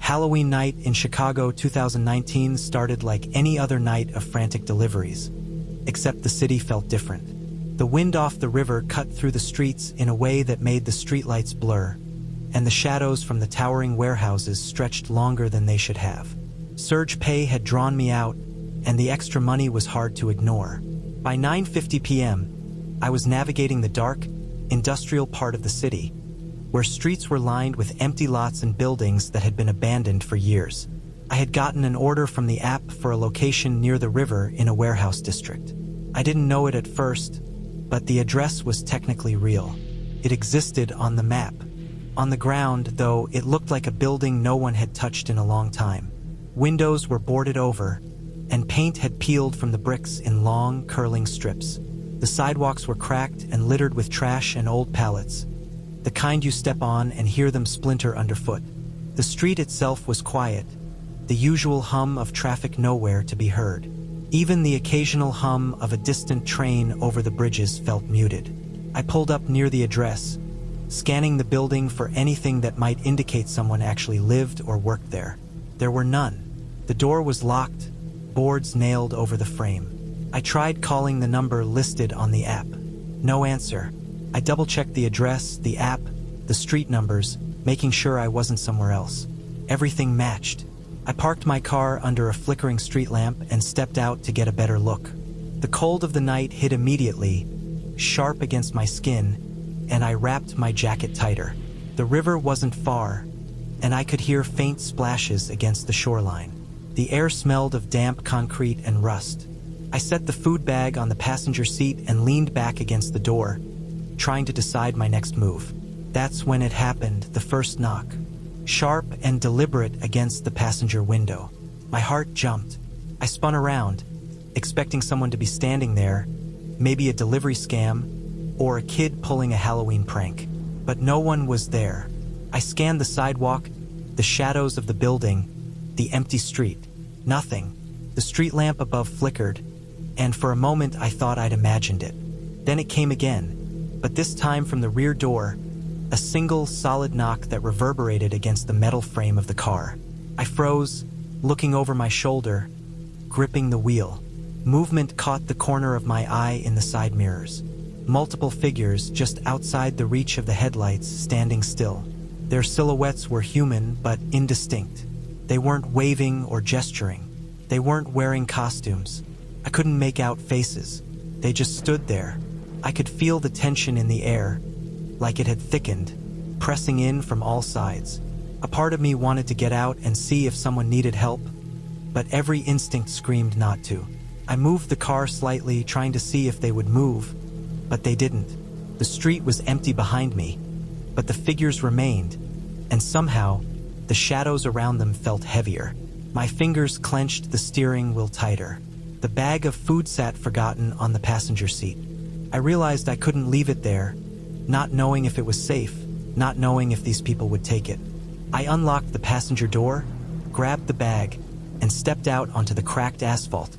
Halloween night in Chicago 2019 started like any other night of frantic deliveries, except the city felt different. The wind off the river cut through the streets in a way that made the streetlights blur, and the shadows from the towering warehouses stretched longer than they should have. Surge pay had drawn me out, and the extra money was hard to ignore. By 9:50 p.m., I was navigating the dark, industrial part of the city, where streets were lined with empty lots and buildings that had been abandoned for years. I had gotten an order from the app for a location near the river in a warehouse district. I didn't know it at first, but the address was technically real. It existed on the map. On the ground, though, it looked like a building no one had touched in a long time. Windows were boarded over, and paint had peeled from the bricks in long, curling strips. The sidewalks were cracked and littered with trash and old pallets, the kind you step on and hear them splinter underfoot. The street itself was quiet, the usual hum of traffic nowhere to be heard. Even the occasional hum of a distant train over the bridges felt muted. I pulled up near the address, scanning the building for anything that might indicate someone actually lived or worked there. There were none. The door was locked, boards nailed over the frame. I tried calling the number listed on the app. No answer. I double-checked the address, the app, the street numbers, making sure I wasn't somewhere else. Everything matched. I parked my car under a flickering street lamp and stepped out to get a better look. The cold of the night hit immediately, sharp against my skin, and I wrapped my jacket tighter. The river wasn't far, and I could hear faint splashes against the shoreline. The air smelled of damp concrete and rust. I set the food bag on the passenger seat and leaned back against the door, trying to decide my next move. That's when it happened, the first knock. Sharp and deliberate against the passenger window. My heart jumped. I spun around, expecting someone to be standing there, maybe a delivery scam, or a kid pulling a Halloween prank. But no one was there. I scanned the sidewalk, the shadows of the building, the empty street. Nothing. The street lamp above flickered, and for a moment I thought I'd imagined it. Then it came again, but this time from the rear door, a single solid knock that reverberated against the metal frame of the car. I froze, looking over my shoulder, gripping the wheel. Movement caught the corner of my eye in the side mirrors. Multiple figures just outside the reach of the headlights, standing still. Their silhouettes were human but indistinct. They weren't waving or gesturing. They weren't wearing costumes. I couldn't make out faces. They just stood there. I could feel the tension in the air, like it had thickened, pressing in from all sides. A part of me wanted to get out and see if someone needed help, but every instinct screamed not to. I moved the car slightly, trying to see if they would move, but they didn't. The street was empty behind me, but the figures remained, and somehow, the shadows around them felt heavier. My fingers clenched the steering wheel tighter. The bag of food sat forgotten on the passenger seat. I realized I couldn't leave it there, not knowing if it was safe, not knowing if these people would take it. I unlocked the passenger door, grabbed the bag, and stepped out onto the cracked asphalt,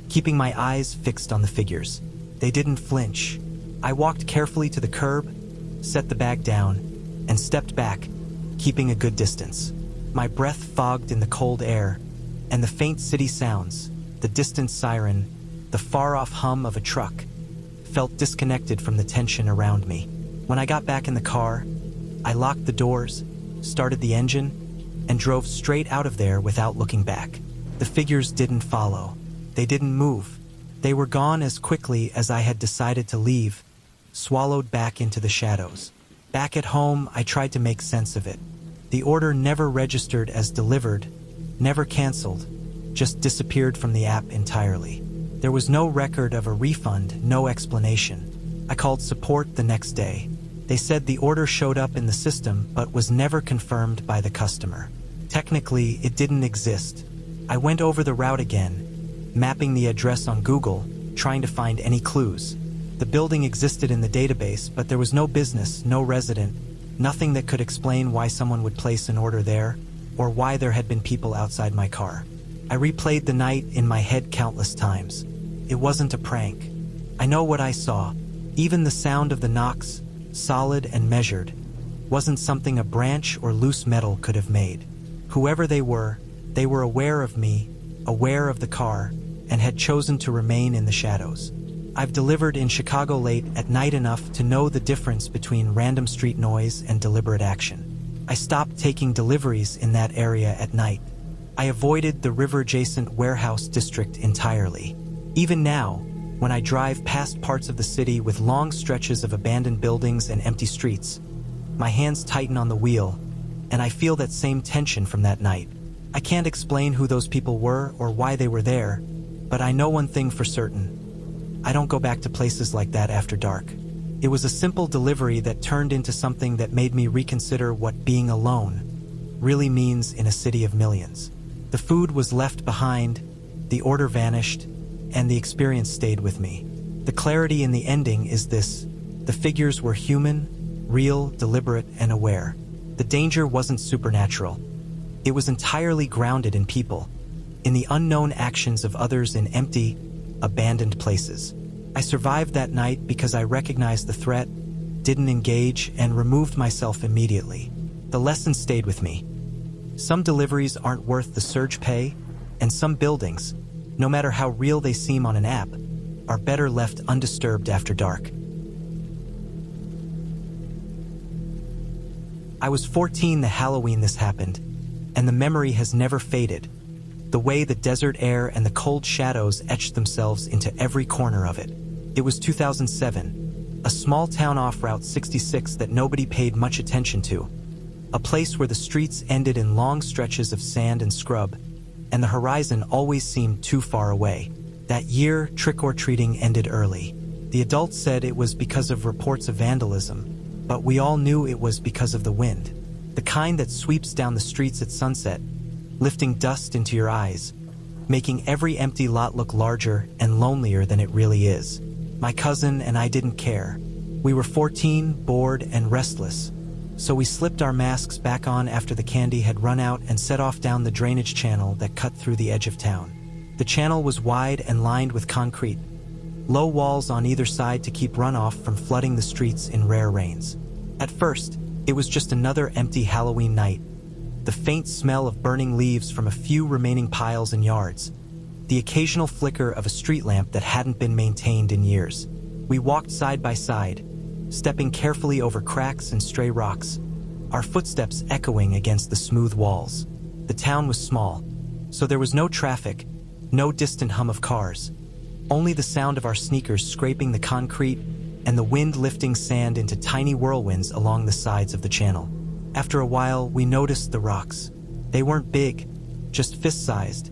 keeping my eyes fixed on the figures. They didn't flinch. I walked carefully to the curb, set the bag down, and stepped back, keeping a good distance. My breath fogged in the cold air, and the faint city sounds, the distant siren, the far-off hum of a truck, felt disconnected from the tension around me. When I got back in the car, I locked the doors, started the engine, and drove straight out of there without looking back. The figures didn't follow. They didn't move. They were gone as quickly as I had decided to leave, swallowed back into the shadows. Back at home, I tried to make sense of it. The order never registered as delivered, never canceled, just disappeared from the app entirely. There was no record of a refund, no explanation. I called support the next day. They said the order showed up in the system but was never confirmed by the customer. Technically, it didn't exist. I went over the route again, mapping the address on Google, trying to find any clues. The building existed in the database, but there was no business, no resident, nothing that could explain why someone would place an order there, or why there had been people outside my car. I replayed the night in my head countless times. It wasn't a prank. I know what I saw. Even the sound of the knocks, solid and measured, wasn't something a branch or loose metal could have made. Whoever they were aware of me, aware of the car, and had chosen to remain in the shadows. I've delivered in Chicago late at night enough to know the difference between random street noise and deliberate action. I stopped taking deliveries in that area at night. I avoided the river-adjacent warehouse district entirely. Even now, when I drive past parts of the city with long stretches of abandoned buildings and empty streets, my hands tighten on the wheel, and I feel that same tension from that night. I can't explain who those people were or why they were there, but I know one thing for certain. I don't go back to places like that after dark. It was a simple delivery that turned into something that made me reconsider what being alone really means in a city of millions. The food was left behind, the order vanished, and the experience stayed with me. The clarity in the ending is this: the figures were human, real, deliberate, and aware. The danger wasn't supernatural. It was entirely grounded in people, in the unknown actions of others in empty, abandoned places. I survived that night because I recognized the threat, didn't engage, and removed myself immediately. The lesson stayed with me. Some deliveries aren't worth the surge pay, and some buildings, no matter how real they seem on an app, are better left undisturbed after dark. I was 14 the Halloween this happened, and the memory has never faded. The way the desert air and the cold shadows etched themselves into every corner of it. It was 2007, a small town off Route 66 that nobody paid much attention to. A place where the streets ended in long stretches of sand and scrub, and the horizon always seemed too far away. That year, trick-or-treating ended early. The adults said it was because of reports of vandalism, but we all knew it was because of the wind. The kind that sweeps down the streets at sunset, lifting dust into your eyes, making every empty lot look larger and lonelier than it really is. My cousin and I didn't care. We were 14, bored, and restless, so we slipped our masks back on after the candy had run out and set off down the drainage channel that cut through the edge of town. The channel was wide and lined with concrete, low walls on either side to keep runoff from flooding the streets in rare rains. At first, it was just another empty Halloween night. The faint smell of burning leaves from a few remaining piles and yards, the occasional flicker of a street lamp that hadn't been maintained in years. We walked side by side, stepping carefully over cracks and stray rocks, our footsteps echoing against the smooth walls. The town was small, so there was no traffic, no distant hum of cars, only the sound of our sneakers scraping the concrete and the wind lifting sand into tiny whirlwinds along the sides of the channel. After a while, we noticed the rocks. They weren't big, just fist-sized,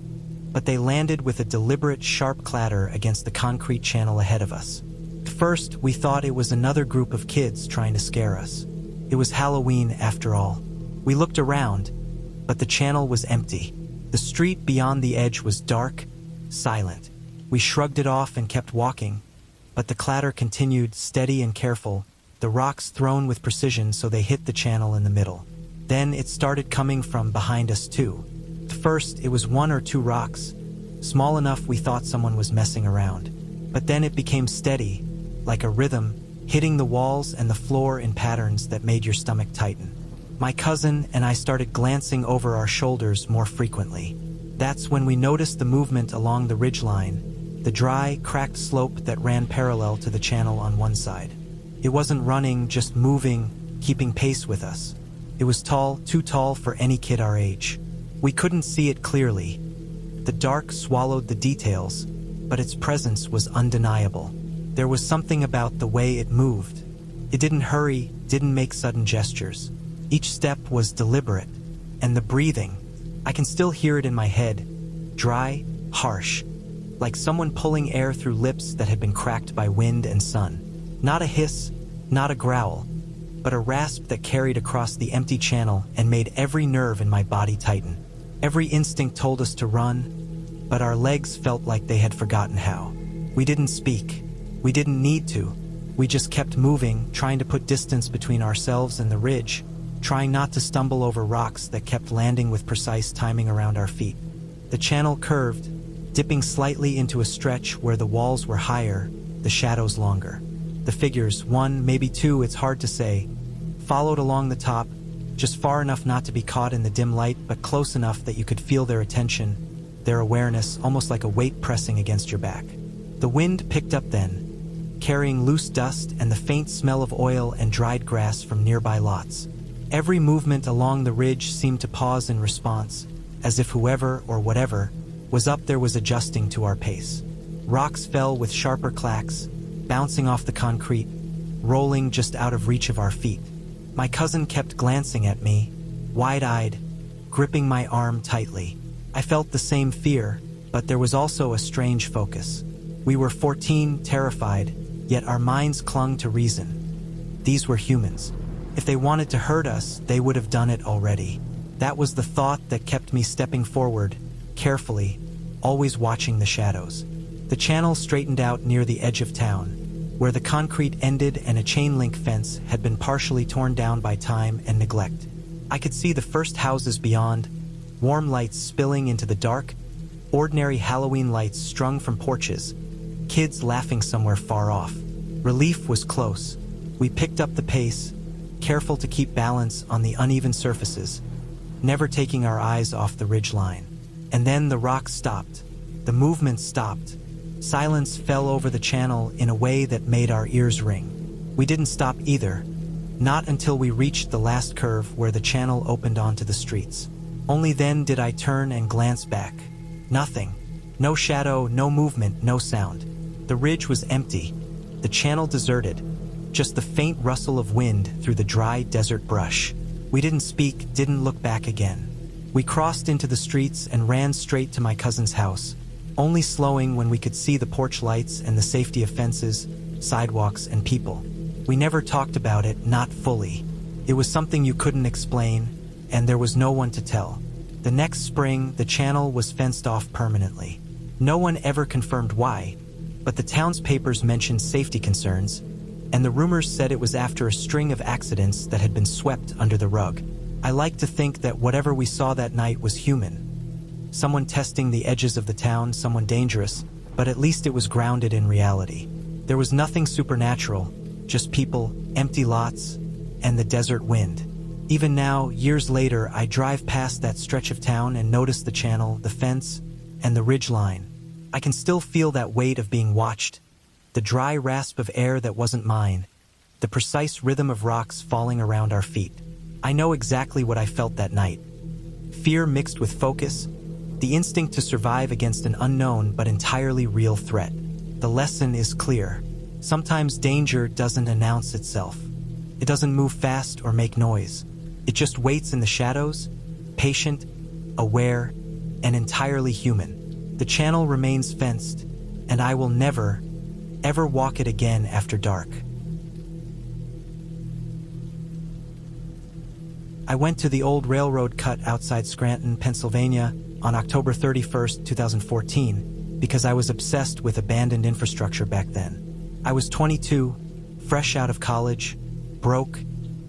but they landed with a deliberate, sharp clatter against the concrete channel ahead of us. At first, we thought it was another group of kids trying to scare us. It was Halloween after all. We looked around, but the channel was empty. The street beyond the edge was dark, silent. We shrugged it off and kept walking, but the clatter continued, steady and careful, the rocks thrown with precision so they hit the channel in the middle. Then it started coming from behind us too. At first, it was one or two rocks, small enough we thought someone was messing around. But then it became steady, like a rhythm, hitting the walls and the floor in patterns that made your stomach tighten. My cousin and I started glancing over our shoulders more frequently. That's when we noticed the movement along the ridgeline, the dry, cracked slope that ran parallel to the channel on one side. It wasn't running, just moving, keeping pace with us. It was tall, too tall for any kid our age. We couldn't see it clearly. The dark swallowed the details, but its presence was undeniable. There was something about the way it moved. It didn't hurry, didn't make sudden gestures. Each step was deliberate, and the breathing, I can still hear it in my head, dry, harsh, like someone pulling air through lips that had been cracked by wind and sun. Not a hiss, not a growl, but a rasp that carried across the empty channel and made every nerve in my body tighten. Every instinct told us to run, but our legs felt like they had forgotten how. We didn't speak. We didn't need to. We just kept moving, trying to put distance between ourselves and the ridge, trying not to stumble over rocks that kept landing with precise timing around our feet. The channel curved, dipping slightly into a stretch where the walls were higher, the shadows longer. The figures, one, maybe two, it's hard to say, followed along the top, just far enough not to be caught in the dim light, but close enough that you could feel their attention, their awareness, almost like a weight pressing against your back. The wind picked up then, carrying loose dust and the faint smell of oil and dried grass from nearby lots. Every movement along the ridge seemed to pause in response, as if whoever or whatever was up there was adjusting to our pace. Rocks fell with sharper clacks, bouncing off the concrete, rolling just out of reach of our feet. My cousin kept glancing at me, wide-eyed, gripping my arm tightly. I felt the same fear, but there was also a strange focus. We were 14, terrified, yet our minds clung to reason. These were humans. If they wanted to hurt us, they would have done it already. That was the thought that kept me stepping forward, carefully, always watching the shadows. The channel straightened out near the edge of town, where the concrete ended and a chain-link fence had been partially torn down by time and neglect. I could see the first houses beyond, warm lights spilling into the dark, ordinary Halloween lights strung from porches, kids laughing somewhere far off. Relief was close. We picked up the pace, careful to keep balance on the uneven surfaces, never taking our eyes off the ridgeline. And then the rocks stopped. The movement stopped. Silence fell over the channel in a way that made our ears ring. We didn't stop either, not until we reached the last curve where the channel opened onto the streets. Only then did I turn and glance back. Nothing. No shadow, no movement, no sound. The ridge was empty, the channel deserted, just the faint rustle of wind through the dry desert brush. We didn't speak, didn't look back again. We crossed into the streets and ran straight to my cousin's house, only slowing when we could see the porch lights and the safety of fences, sidewalks, and people. We never talked about it, not fully. It was something you couldn't explain, and there was no one to tell. The next spring, the channel was fenced off permanently. No one ever confirmed why, but the town's papers mentioned safety concerns, and the rumors said it was after a string of accidents that had been swept under the rug. I like to think that whatever we saw that night was human. Someone testing the edges of the town, someone dangerous, but at least it was grounded in reality. There was nothing supernatural, just people, empty lots, and the desert wind. Even now, years later, I drive past that stretch of town and notice the channel, the fence, and the ridge line. I can still feel that weight of being watched, the dry rasp of air that wasn't mine, the precise rhythm of rocks falling around our feet. I know exactly what I felt that night. Fear mixed with focus, the instinct to survive against an unknown but entirely real threat. The lesson is clear. Sometimes danger doesn't announce itself. It doesn't move fast or make noise. It just waits in the shadows, patient, aware, and entirely human. The channel remains fenced, and I will never, ever walk it again after dark. I went to the old railroad cut outside Scranton, Pennsylvania, on October 31st, 2014, because I was obsessed with abandoned infrastructure back then. I was 22, fresh out of college, broke,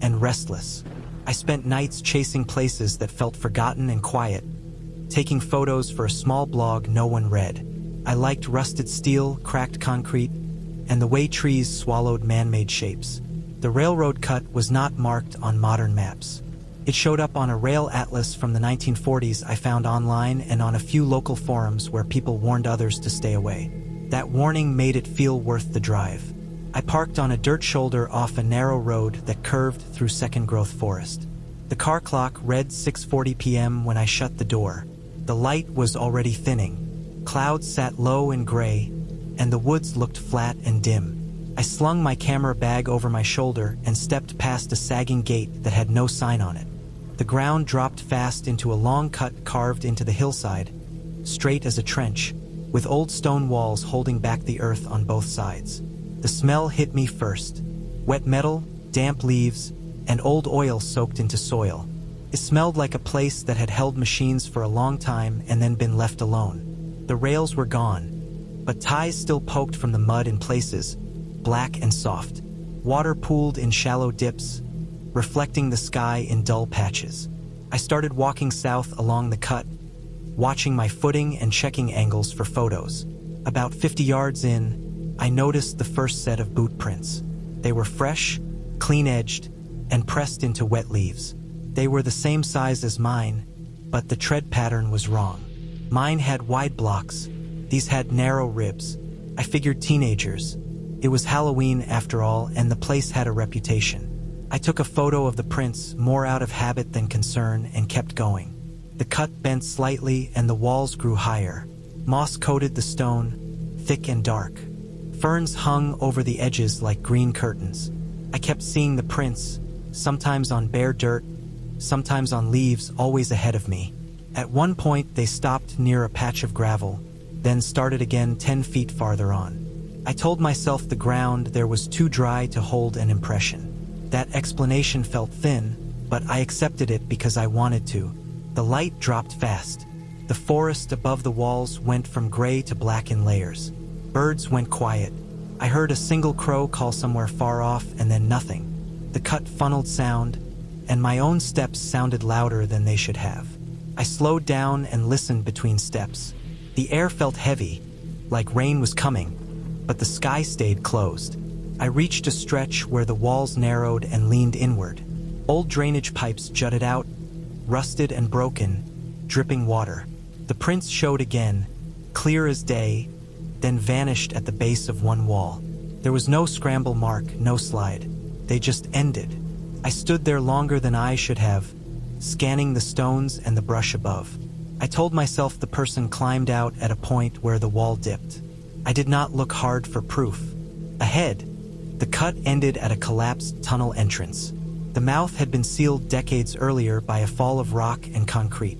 and restless. I spent nights chasing places that felt forgotten and quiet, taking photos for a small blog no one read. I liked rusted steel, cracked concrete, and the way trees swallowed man-made shapes. The railroad cut was not marked on modern maps. It showed up on a rail atlas from the 1940s I found online and on a few local forums where people warned others to stay away. That warning made it feel worth the drive. I parked on a dirt shoulder off a narrow road that curved through second-growth forest. The car clock read 6:40 p.m. when I shut the door. The light was already thinning. Clouds sat low and gray, and the woods looked flat and dim. I slung my camera bag over my shoulder and stepped past a sagging gate that had no sign on it. The ground dropped fast into a long cut carved into the hillside, straight as a trench, with old stone walls holding back the earth on both sides. The smell hit me first. Wet metal, damp leaves, and old oil soaked into soil. It smelled like a place that had held machines for a long time and then been left alone. The rails were gone, but ties still poked from the mud in places, black and soft. Water pooled in shallow dips, reflecting the sky in dull patches. I started walking south along the cut, watching my footing and checking angles for photos. About 50 yards in, I noticed the first set of boot prints. They were fresh, clean-edged, and pressed into wet leaves. They were the same size as mine, but the tread pattern was wrong. Mine had wide blocks. These had narrow ribs. I figured teenagers. It was Halloween after all, and the place had a reputation. I took a photo of the prints, more out of habit than concern, and kept going. The cut bent slightly and the walls grew higher. Moss coated the stone, thick and dark. Ferns hung over the edges like green curtains. I kept seeing the prints, sometimes on bare dirt, sometimes on leaves, always ahead of me. At one point they stopped near a patch of gravel, then started again 10 feet farther on. I told myself the ground there was too dry to hold an impression. That explanation felt thin, but I accepted it because I wanted to. The light dropped fast. The forest above the walls went from gray to black in layers. Birds went quiet. I heard a single crow call somewhere far off and then nothing. The cut funneled sound, and my own steps sounded louder than they should have. I slowed down and listened between steps. The air felt heavy, like rain was coming, but the sky stayed closed. I reached a stretch where the walls narrowed and leaned inward. Old drainage pipes jutted out, rusted and broken, dripping water. The prints showed again, clear as day, then vanished at the base of one wall. There was no scramble mark, no slide. They just ended. I stood there longer than I should have, scanning the stones and the brush above. I told myself the person climbed out at a point where the wall dipped. I did not look hard for proof. Ahead, the cut ended at a collapsed tunnel entrance. The mouth had been sealed decades earlier by a fall of rock and concrete.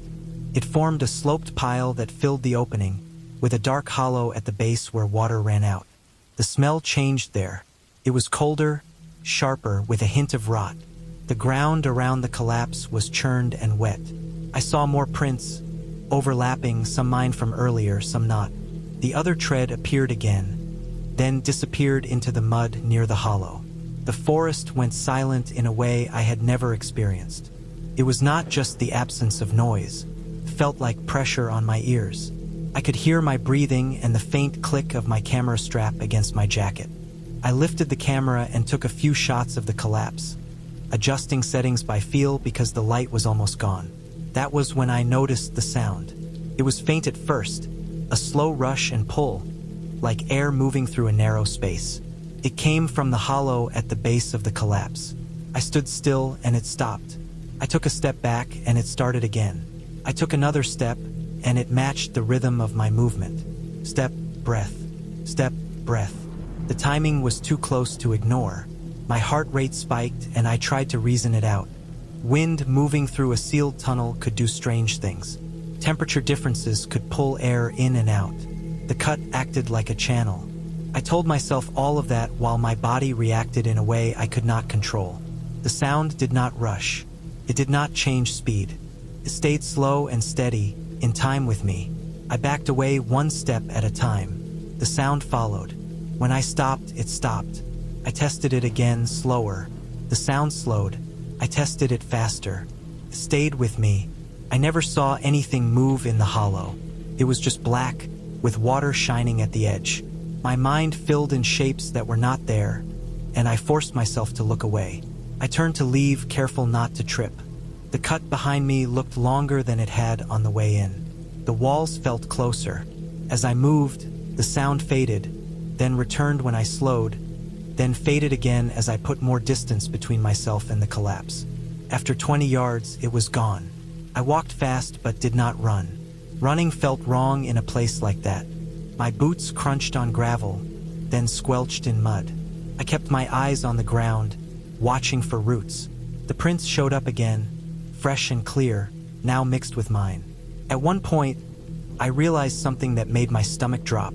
It formed a sloped pile that filled the opening, with a dark hollow at the base where water ran out. The smell changed there. It was colder, sharper, with a hint of rot. The ground around the collapse was churned and wet. I saw more prints, overlapping, some mine from earlier, some not. The other tread appeared again, then disappeared into the mud near the hollow. The forest went silent in a way I had never experienced. It was not just the absence of noise. It felt like pressure on my ears. I could hear my breathing and the faint click of my camera strap against my jacket. I lifted the camera and took a few shots of the collapse, adjusting settings by feel because the light was almost gone. That was when I noticed the sound. It was faint at first, a slow rush and pull, like air moving through a narrow space. It came from the hollow at the base of the collapse. I stood still and it stopped. I took a step back and it started again. I took another step and it matched the rhythm of my movement. Step, breath, step, breath. The timing was too close to ignore. My heart rate spiked and I tried to reason it out. Wind moving through a sealed tunnel could do strange things. Temperature differences could pull air in and out. The cut acted like a channel. I told myself all of that while my body reacted in a way I could not control. The sound did not rush. It did not change speed. It stayed slow and steady, in time with me. I backed away one step at a time. The sound followed. When I stopped, it stopped. I tested it again, slower. The sound slowed. I tested it faster. It stayed with me. I never saw anything move in the hollow. It was just black, with water shining at the edge. My mind filled in shapes that were not there, and I forced myself to look away. I turned to leave, careful not to trip. The cut behind me looked longer than it had on the way in. The walls felt closer. As I moved, the sound faded, then returned when I slowed, then faded again as I put more distance between myself and the collapse. After 20 yards, it was gone. I walked fast but did not run. Running felt wrong in a place like that. My boots crunched on gravel, then squelched in mud. I kept my eyes on the ground, watching for roots. The prints showed up again, fresh and clear, now mixed with mine. At one point, I realized something that made my stomach drop.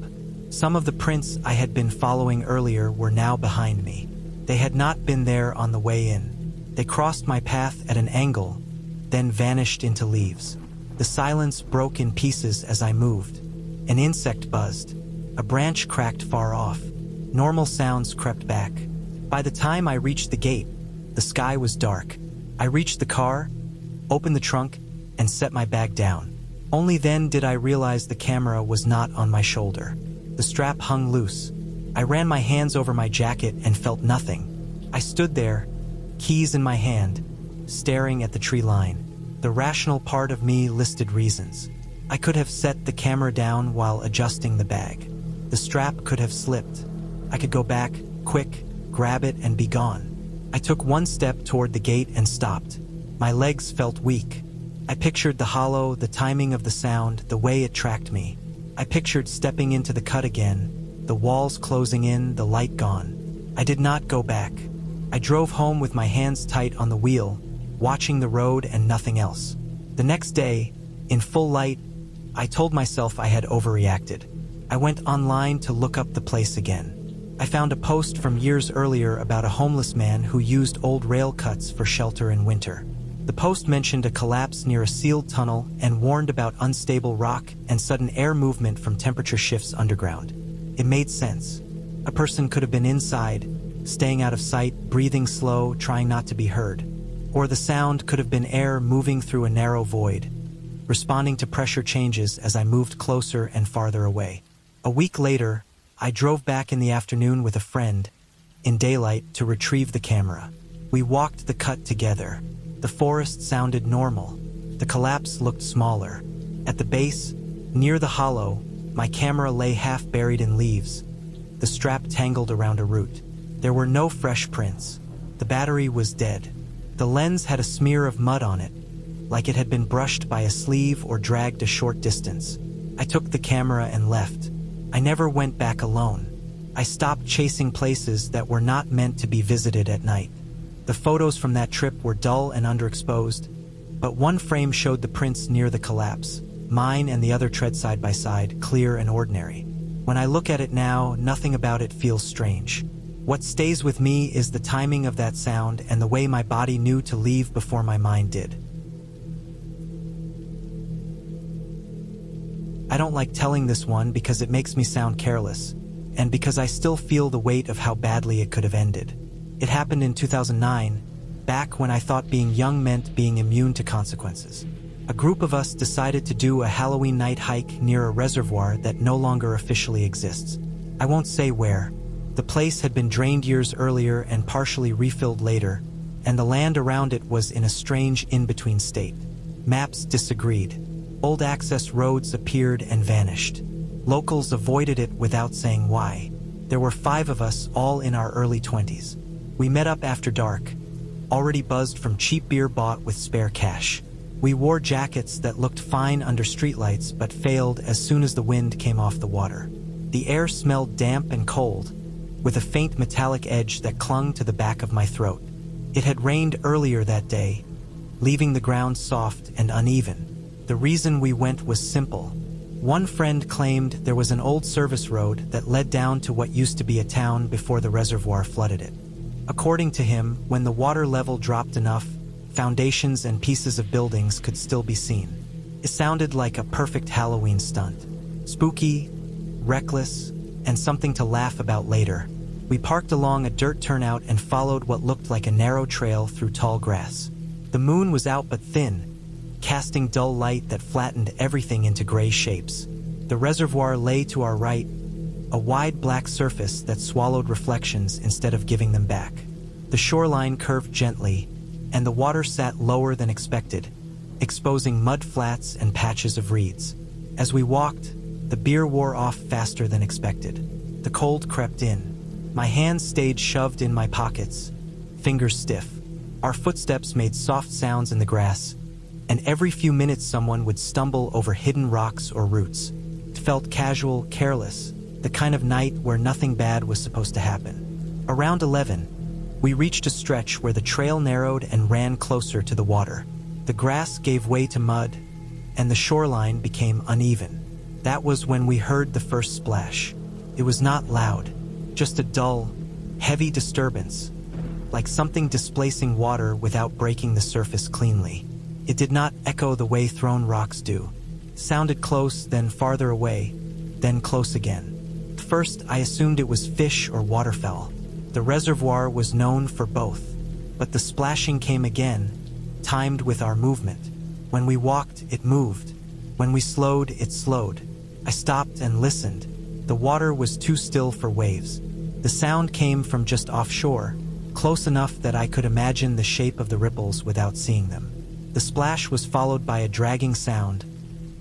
Some of the prints I had been following earlier were now behind me. They had not been there on the way in. They crossed my path at an angle, then vanished into leaves. The silence broke in pieces as I moved. An insect buzzed. A branch cracked far off. Normal sounds crept back. By the time I reached the gate, the sky was dark. I reached the car, opened the trunk, and set my bag down. Only then did I realize the camera was not on my shoulder. The strap hung loose. I ran my hands over my jacket and felt nothing. I stood there, keys in my hand, staring at the tree line. The rational part of me listed reasons. I could have set the camera down while adjusting the bag. The strap could have slipped. I could go back, quick, grab it and be gone. I took one step toward the gate and stopped. My legs felt weak. I pictured the hollow, the timing of the sound, the way it tracked me. I pictured stepping into the cut again, the walls closing in, the light gone. I did not go back. I drove home with my hands tight on the wheel, watching the road and nothing else. The next day, in full light, I told myself I had overreacted. I went online to look up the place again. I found a post from years earlier about a homeless man who used old rail cuts for shelter in winter. The post mentioned a collapse near a sealed tunnel and warned about unstable rock and sudden air movement from temperature shifts underground. It made sense. A person could have been inside, staying out of sight, breathing slow, trying not to be heard. Or the sound could have been air moving through a narrow void, responding to pressure changes as I moved closer and farther away. A week later, I drove back in the afternoon with a friend, in daylight, to retrieve the camera. We walked the cut together. The forest sounded normal. The collapse looked smaller. At the base, near the hollow, my camera lay half buried in leaves, the strap tangled around a root. There were no fresh prints. The battery was dead. The lens had a smear of mud on it, like it had been brushed by a sleeve or dragged a short distance. I took the camera and left. I never went back alone. I stopped chasing places that were not meant to be visited at night. The photos from that trip were dull and underexposed, but one frame showed the prints near the collapse. Mine and the other tread side by side, clear and ordinary. When I look at it now, nothing about it feels strange. What stays with me is the timing of that sound and the way my body knew to leave before my mind did. I don't like telling this one because it makes me sound careless, and because I still feel the weight of how badly it could have ended. It happened in 2009, back when I thought being young meant being immune to consequences. A group of us decided to do a Halloween night hike near a reservoir that no longer officially exists. I won't say where. The place had been drained years earlier and partially refilled later, and the land around it was in a strange in-between state. Maps disagreed. Old access roads appeared and vanished. Locals avoided it without saying why. There were 5 of us, all in our early 20s. We met up after dark, already buzzed from cheap beer bought with spare cash. We wore jackets that looked fine under streetlights but failed as soon as the wind came off the water. The air smelled damp and cold, with a faint metallic edge that clung to the back of my throat. It had rained earlier that day, leaving the ground soft and uneven. The reason we went was simple. One friend claimed there was an old service road that led down to what used to be a town before the reservoir flooded it. According to him, when the water level dropped enough, foundations and pieces of buildings could still be seen. It sounded like a perfect Halloween stunt. Spooky, reckless, and something to laugh about later. We parked along a dirt turnout and followed what looked like a narrow trail through tall grass. The moon was out but thin, casting dull light that flattened everything into gray shapes. The reservoir lay to our right, a wide black surface that swallowed reflections instead of giving them back. The shoreline curved gently, and the water sat lower than expected, exposing mud flats and patches of reeds. As we walked, the beer wore off faster than expected. The cold crept in. My hands stayed shoved in my pockets, fingers stiff. Our footsteps made soft sounds in the grass, and every few minutes someone would stumble over hidden rocks or roots. It felt casual, careless, the kind of night where nothing bad was supposed to happen. Around 11, we reached a stretch where the trail narrowed and ran closer to the water. The grass gave way to mud, and the shoreline became uneven. That was when we heard the first splash. It was not loud, just a dull, heavy disturbance, like something displacing water without breaking the surface cleanly. It did not echo the way thrown rocks do. It sounded close, then farther away, then close again. First, I assumed it was fish or waterfowl. The reservoir was known for both, but the splashing came again, timed with our movement. When we walked, it moved. When we slowed, it slowed. I stopped and listened. The water was too still for waves. The sound came from just offshore, close enough that I could imagine the shape of the ripples without seeing them. The splash was followed by a dragging sound,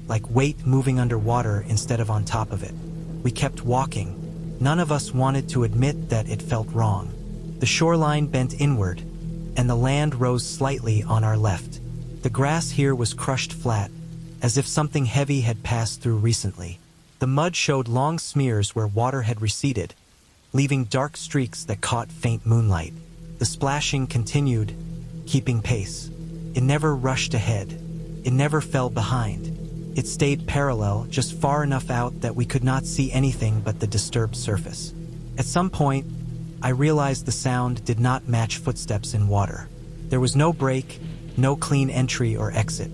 like weight moving underwater instead of on top of it. We kept walking. None of us wanted to admit that it felt wrong. The shoreline bent inward, and the land rose slightly on our left. The grass here was crushed flat, as if something heavy had passed through recently. The mud showed long smears where water had receded, leaving dark streaks that caught faint moonlight. The splashing continued, keeping pace. It never rushed ahead. It never fell behind. It stayed parallel, just far enough out that we could not see anything but the disturbed surface. At some point, I realized the sound did not match footsteps in water. There was no break, no clean entry or exit.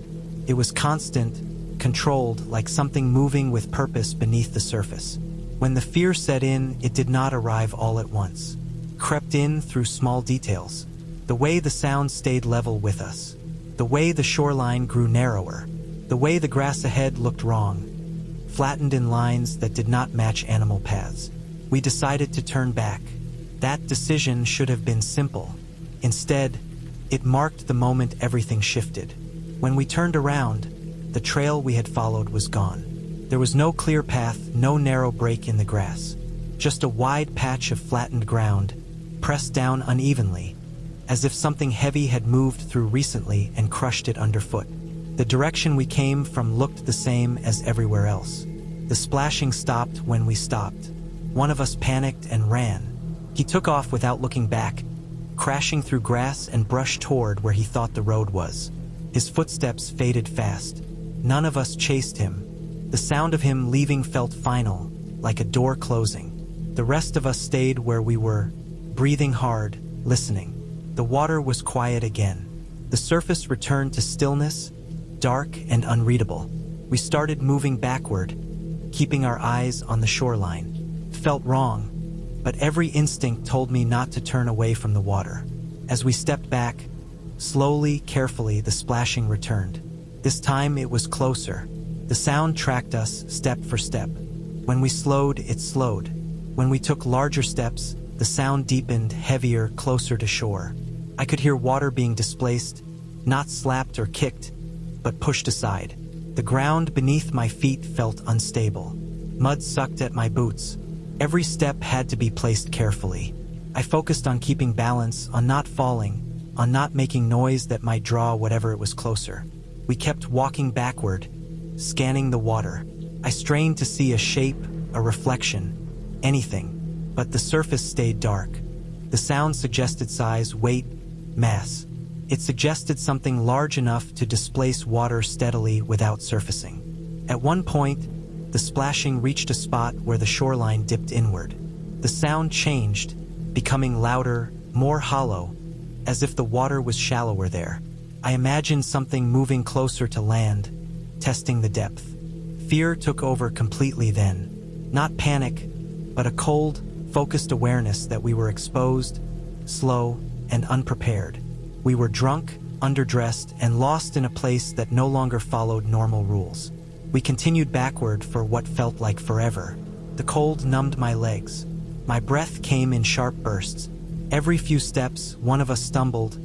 It was constant, controlled, like something moving with purpose beneath the surface. When the fear set in, it did not arrive all at once. It crept in through small details. The way the sound stayed level with us. The way the shoreline grew narrower. The way the grass ahead looked wrong, flattened in lines that did not match animal paths. We decided to turn back. That decision should have been simple. Instead, it marked the moment everything shifted. When we turned around, the trail we had followed was gone. There was no clear path, no narrow break in the grass. Just a wide patch of flattened ground, pressed down unevenly, as if something heavy had moved through recently and crushed it underfoot. The direction we came from looked the same as everywhere else. The splashing stopped when we stopped. One of us panicked and ran. He took off without looking back, crashing through grass and brush toward where he thought the road was. His footsteps faded fast. None of us chased him. The sound of him leaving felt final, like a door closing. The rest of us stayed where we were, breathing hard, listening. The water was quiet again. The surface returned to stillness, dark and unreadable. We started moving backward, keeping our eyes on the shoreline. It felt wrong, but every instinct told me not to turn away from the water. As we stepped back, slowly, carefully, the splashing returned. This time it was closer. The sound tracked us step for step. When we slowed, it slowed. When we took larger steps, the sound deepened, heavier, closer to shore. I could hear water being displaced, not slapped or kicked, but pushed aside. The ground beneath my feet felt unstable. Mud sucked at my boots. Every step had to be placed carefully. I focused on keeping balance, on not falling, on not making noise that might draw whatever it was closer. We kept walking backward, scanning the water. I strained to see a shape, a reflection, anything, but the surface stayed dark. The sound suggested size, weight, mass. It suggested something large enough to displace water steadily without surfacing. At one point, the splashing reached a spot where the shoreline dipped inward. The sound changed, becoming louder, more hollow, as if the water was shallower there. I imagined something moving closer to land, testing the depth. Fear took over completely then. Not panic, but a cold, focused awareness that we were exposed, slow, and unprepared. We were drunk, underdressed, and lost in a place that no longer followed normal rules. We continued backward for what felt like forever. The cold numbed my legs. My breath came in sharp bursts. Every few steps, one of us stumbled,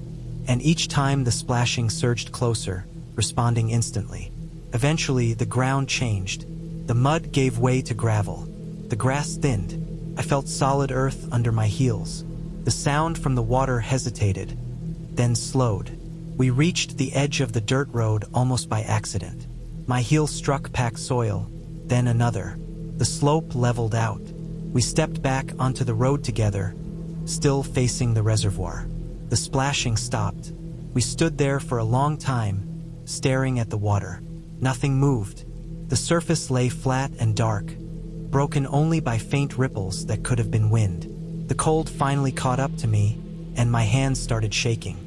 and each time the splashing surged closer, responding instantly. Eventually, the ground changed. The mud gave way to gravel. The grass thinned. I felt solid earth under my heels. The sound from the water hesitated, then slowed. We reached the edge of the dirt road almost by accident. My heel struck packed soil, then another. The slope leveled out. We stepped back onto the road together, still facing the reservoir. The splashing stopped. We stood there for a long time, staring at the water. Nothing moved. The surface lay flat and dark, broken only by faint ripples that could have been wind. The cold finally caught up to me, and my hands started shaking.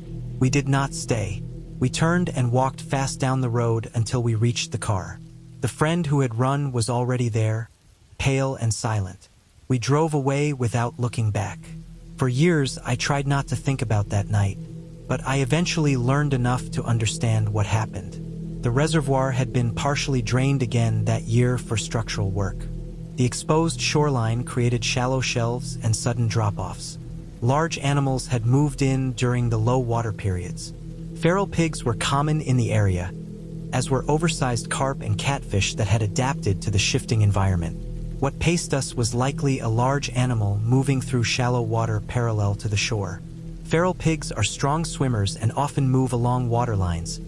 We did not stay. We turned and walked fast down the road until we reached the car. The friend who had run was already there, pale and silent. We drove away without looking back. For years, I tried not to think about that night, but I eventually learned enough to understand what happened. The reservoir had been partially drained again that year for structural work. The exposed shoreline created shallow shelves and sudden drop-offs. Large animals had moved in during the low water periods. Feral pigs were common in the area, as were oversized carp and catfish that had adapted to the shifting environment. What paced us was likely a large animal moving through shallow water parallel to the shore. Feral pigs are strong swimmers and often move along water lines,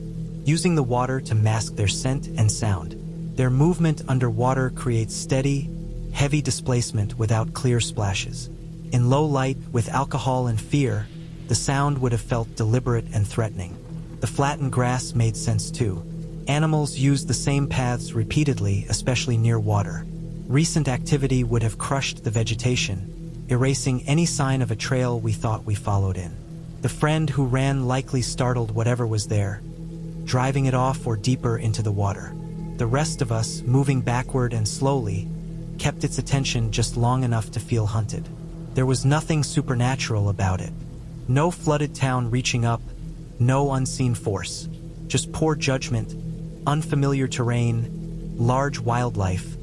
using the water to mask their scent and sound. Their movement underwater creates steady, heavy displacement without clear splashes. In low light, with alcohol and fear, the sound would have felt deliberate and threatening. The flattened grass made sense too. Animals used the same paths repeatedly, especially near water. Recent activity would have crushed the vegetation, erasing any sign of a trail we thought we followed in. The friend who ran likely startled whatever was there, driving it off or deeper into the water. The rest of us, moving backward and slowly, kept its attention just long enough to feel hunted. There was nothing supernatural about it. No flooded town reaching up, no unseen force. Just poor judgment, unfamiliar terrain, large wildlife,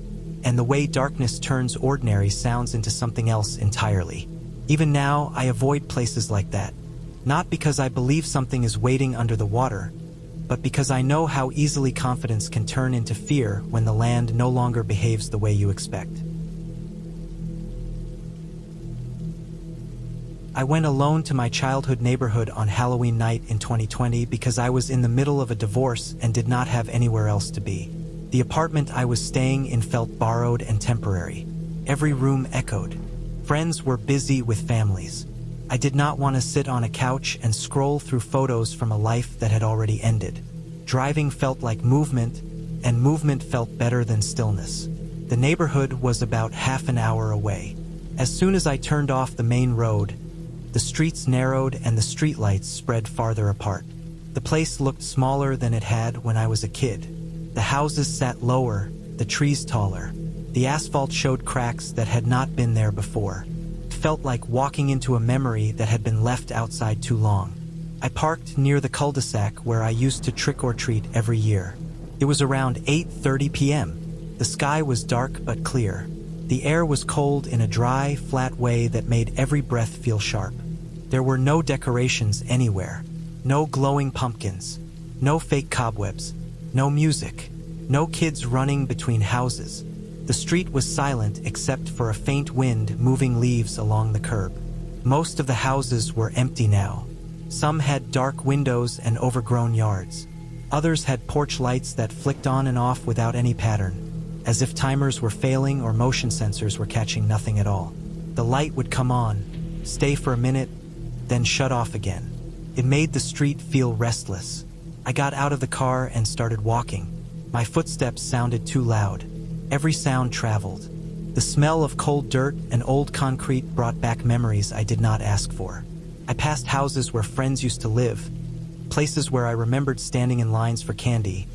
and the way darkness turns ordinary sounds into something else entirely. Even now, I avoid places like that. Not because I believe something is waiting under the water, but because I know how easily confidence can turn into fear when the land no longer behaves the way you expect. I went alone to my childhood neighborhood on Halloween night in 2020 because I was in the middle of a divorce and did not have anywhere else to be. The apartment I was staying in felt borrowed and temporary. Every room echoed. Friends were busy with families. I did not want to sit on a couch and scroll through photos from a life that had already ended. Driving felt like movement, and movement felt better than stillness. The neighborhood was about half an hour away. As soon as I turned off the main road, the streets narrowed and the streetlights spread farther apart. The place looked smaller than it had when I was a kid. The houses sat lower, the trees taller. The asphalt showed cracks that had not been there before. It felt like walking into a memory that had been left outside too long. I parked near the cul-de-sac where I used to trick-or-treat every year. It was around 8:30 p.m. The sky was dark but clear. The air was cold in a dry, flat way that made every breath feel sharp. There were no decorations anywhere. No glowing pumpkins. No fake cobwebs. No music. No kids running between houses. The street was silent except for a faint wind moving leaves along the curb. Most of the houses were empty now. Some had dark windows and overgrown yards. Others had porch lights that flicked on and off without any pattern, as if timers were failing or motion sensors were catching nothing at all. The light would come on, stay for a minute, then shut off again. It made the street feel restless. I got out of the car and started walking. My footsteps sounded too loud. Every sound traveled. The smell of cold dirt and old concrete brought back memories I did not ask for. I passed houses where friends used to live, places where I remembered standing in lines for candy,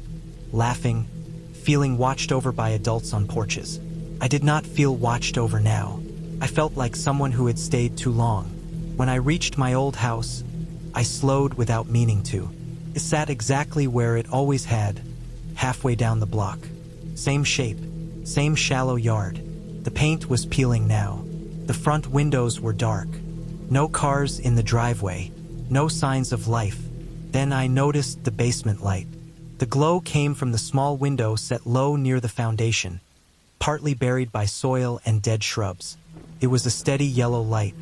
laughing, feeling watched over by adults on porches. I did not feel watched over now. I felt like someone who had stayed too long. When I reached my old house, I slowed without meaning to. It sat exactly where it always had, halfway down the block. Same shape, same shallow yard. The paint was peeling now. The front windows were dark. No cars in the driveway, no signs of life. Then I noticed the basement light. The glow came from the small window set low near the foundation, partly buried by soil and dead shrubs. It was a steady yellow light,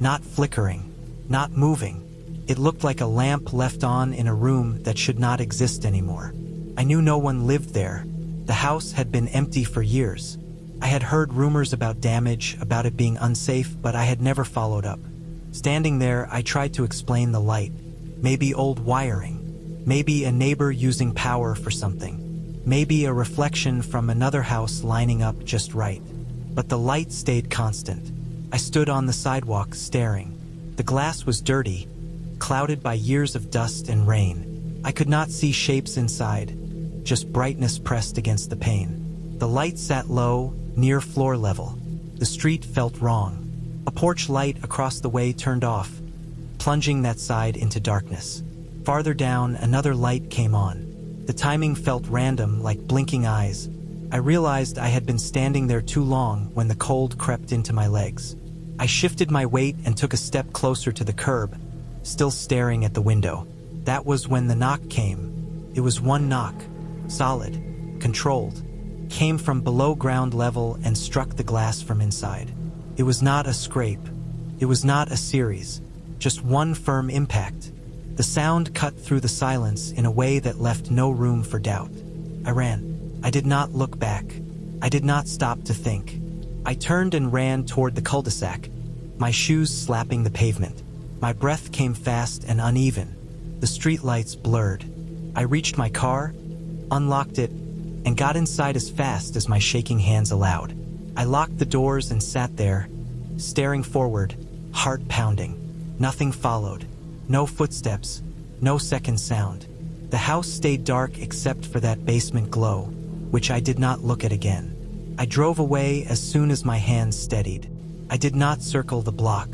not flickering, not moving. It looked like a lamp left on in a room that should not exist anymore. I knew no one lived there. The house had been empty for years. I had heard rumors about damage, about it being unsafe, but I had never followed up. Standing there, I tried to explain the light. Maybe old wiring. Maybe a neighbor using power for something. Maybe a reflection from another house lining up just right. But the light stayed constant. I stood on the sidewalk staring. The glass was dirty, clouded by years of dust and rain. I could not see shapes inside, just brightness pressed against the pane. The light sat low, near floor level. The street felt wrong. A porch light across the way turned off, plunging that side into darkness. Farther down, another light came on. The timing felt random, like blinking eyes. I realized I had been standing there too long when the cold crept into my legs. I shifted my weight and took a step closer to the curb, still staring at the window. That was when the knock came. It was one knock, solid, controlled, came from below ground level and struck the glass from inside. It was not a scrape. It was not a series, just one firm impact. The sound cut through the silence in a way that left no room for doubt. I ran. I did not look back. I did not stop to think. I turned and ran toward the cul-de-sac, my shoes slapping the pavement. My breath came fast and uneven. The streetlights blurred. I reached my car, unlocked it, and got inside as fast as my shaking hands allowed. I locked the doors and sat there, staring forward, heart pounding. Nothing followed. No footsteps, no second sound. The house stayed dark except for that basement glow, which I did not look at again. I drove away as soon as my hands steadied. I did not circle the block.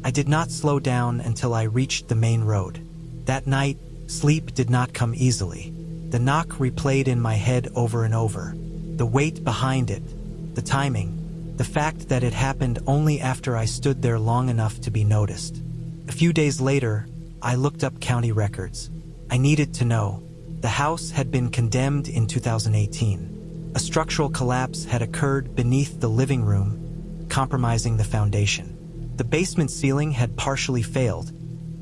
I did not slow down until I reached the main road. That night, sleep did not come easily. The knock replayed in my head over and over. The weight behind it, the timing, the fact that it happened only after I stood there long enough to be noticed. A few days later, I looked up county records. I needed to know. The house had been condemned in 2018. A structural collapse had occurred beneath the living room, compromising the foundation. The basement ceiling had partially failed,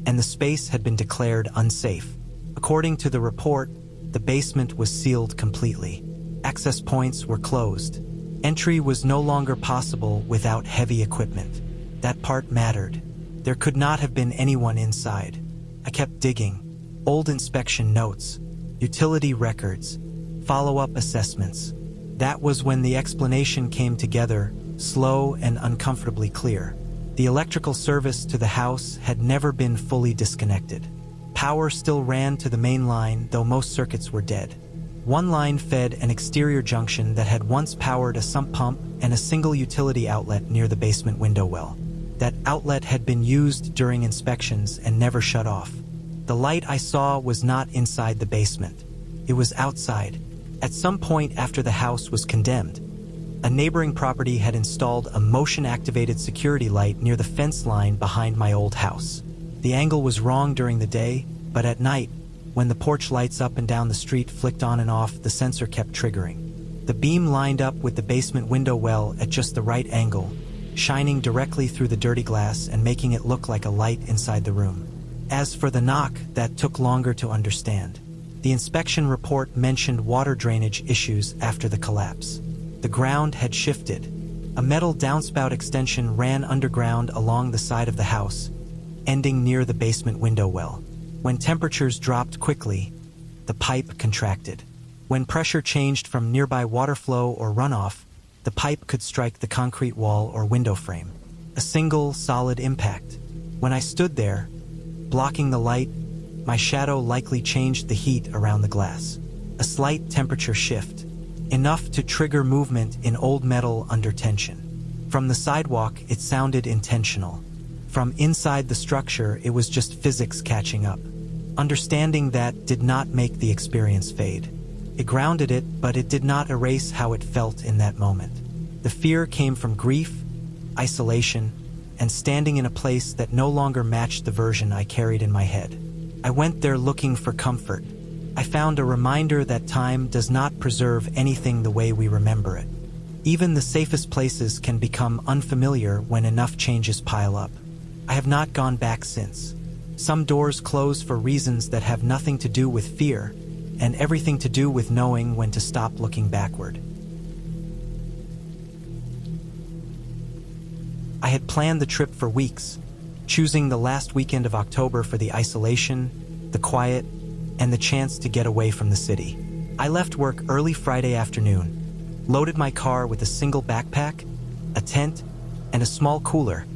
and the space had been declared unsafe. According to the report, the basement was sealed completely. Access points were closed. Entry was no longer possible without heavy equipment. That part mattered. There could not have been anyone inside. I kept digging. Old inspection notes, utility records, follow-up assessments. That was when the explanation came together, slow and uncomfortably clear. The electrical service to the house had never been fully disconnected. Power still ran to the main line, though most circuits were dead. One line fed an exterior junction that had once powered a sump pump and a single utility outlet near the basement window well. That outlet had been used during inspections and never shut off. The light I saw was not inside the basement. It was outside. At some point after the house was condemned, a neighboring property had installed a motion-activated security light near the fence line behind my old house. The angle was wrong during the day, but at night, when the porch lights up and down the street flicked on and off, the sensor kept triggering. The beam lined up with the basement window well at just the right angle, shining directly through the dirty glass and making it look like a light inside the room. As for the knock, that took longer to understand. The inspection report mentioned water drainage issues after the collapse. The ground had shifted. A metal downspout extension ran underground along the side of the house, ending near the basement window well. When temperatures dropped quickly, the pipe contracted. When pressure changed from nearby water flow or runoff, the pipe could strike the concrete wall or window frame. A single, solid impact. When I stood there, blocking the light, my shadow likely changed the heat around the glass. A slight temperature shift, enough to trigger movement in old metal under tension. From the sidewalk, it sounded intentional. From inside the structure, it was just physics catching up. Understanding that did not make the experience fade. It grounded it, but it did not erase how it felt in that moment. The fear came from grief, isolation, and standing in a place that no longer matched the version I carried in my head. I went there looking for comfort. I found a reminder that time does not preserve anything the way we remember it. Even the safest places can become unfamiliar when enough changes pile up. I have not gone back since. Some doors close for reasons that have nothing to do with fear, and everything to do with knowing when to stop looking backward. I had planned the trip for weeks, choosing the last weekend of October for the isolation, the quiet, and the chance to get away from the city. I left work early Friday afternoon, loaded my car with a single backpack, a tent, and a small cooler,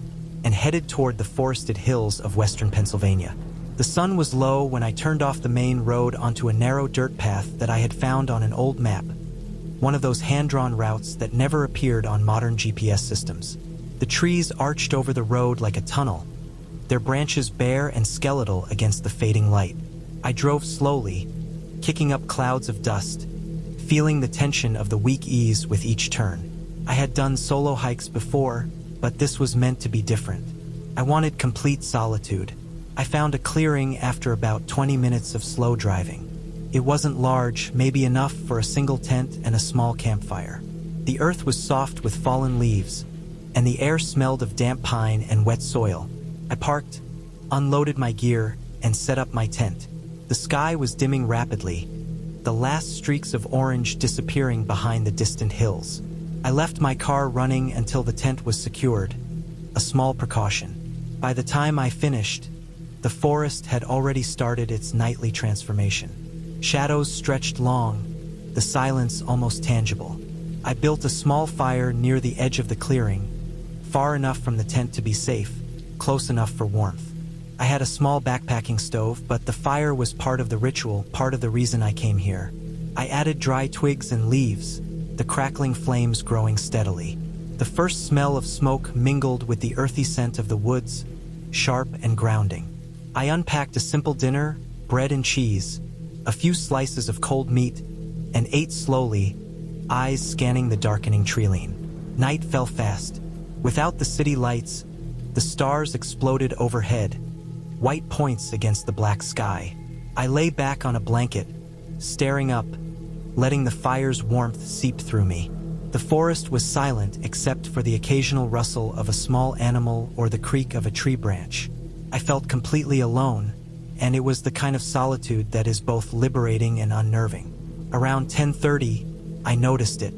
and headed toward the forested hills of western Pennsylvania. The sun was low when I turned off the main road onto a narrow dirt path that I had found on an old map, one of those hand-drawn routes that never appeared on modern GPS systems. The trees arched over the road like a tunnel, their branches bare and skeletal against the fading light. I drove slowly, kicking up clouds of dust, feeling the tension of the weak ease with each turn. I had done solo hikes before, but this was meant to be different. I wanted complete solitude. I found a clearing after about 20 minutes of slow driving. It wasn't large, maybe enough for a single tent and a small campfire. The earth was soft with fallen leaves, and the air smelled of damp pine and wet soil. I parked, unloaded my gear, and set up my tent. The sky was dimming rapidly, the last streaks of orange disappearing behind the distant hills. I left my car running until the tent was secured, a small precaution. By the time I finished, the forest had already started its nightly transformation. Shadows stretched long, the silence almost tangible. I built a small fire near the edge of the clearing, far enough from the tent to be safe, close enough for warmth. I had a small backpacking stove, but the fire was part of the ritual, part of the reason I came here. I added dry twigs and leaves, the crackling flames growing steadily. The first smell of smoke mingled with the earthy scent of the woods, sharp and grounding. I unpacked a simple dinner, bread and cheese, a few slices of cold meat, and ate slowly, eyes scanning the darkening treeline. Night fell fast. Without the city lights, the stars exploded overhead, white points against the black sky. I lay back on a blanket, staring up, letting the fire's warmth seep through me. The forest was silent except for the occasional rustle of a small animal or the creak of a tree branch. I felt completely alone, and it was the kind of solitude that is both liberating and unnerving. Around 10:30, I noticed it.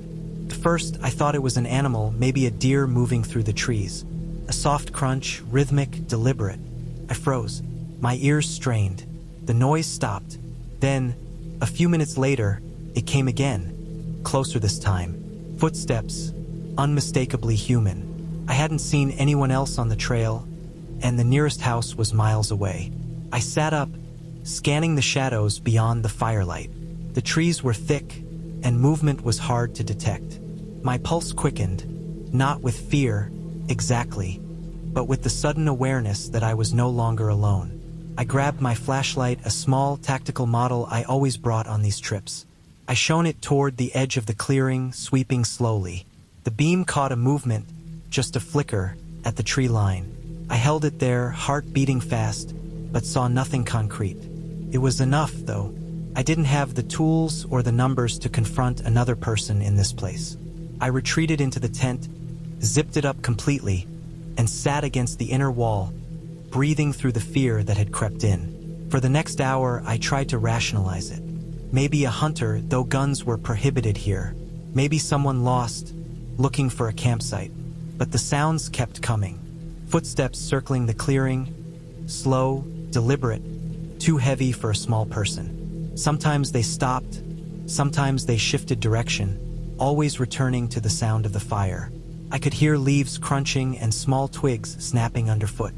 At first, I thought it was an animal, maybe a deer moving through the trees. A soft crunch, rhythmic, deliberate. I froze, my ears strained. The noise stopped. Then, a few minutes later, it came again, closer this time. Footsteps, unmistakably human. I hadn't seen anyone else on the trail, and the nearest house was miles away. I sat up, scanning the shadows beyond the firelight. The trees were thick, and movement was hard to detect. My pulse quickened, not with fear, exactly, but with the sudden awareness that I was no longer alone. I grabbed my flashlight, a small tactical model I always brought on these trips. I shone it toward the edge of the clearing, sweeping slowly. The beam caught a movement, just a flicker, at the tree line. I held it there, heart beating fast, but saw nothing concrete. It was enough, though. I didn't have the tools or the numbers to confront another person in this place. I retreated into the tent, zipped it up completely, and sat against the inner wall, breathing through the fear that had crept in. For the next hour, I tried to rationalize it. Maybe a hunter, though guns were prohibited here. Maybe someone lost, looking for a campsite. But the sounds kept coming. Footsteps circling the clearing, slow, deliberate, too heavy for a small person. Sometimes they stopped, sometimes they shifted direction, always returning to the sound of the fire. I could hear leaves crunching and small twigs snapping underfoot.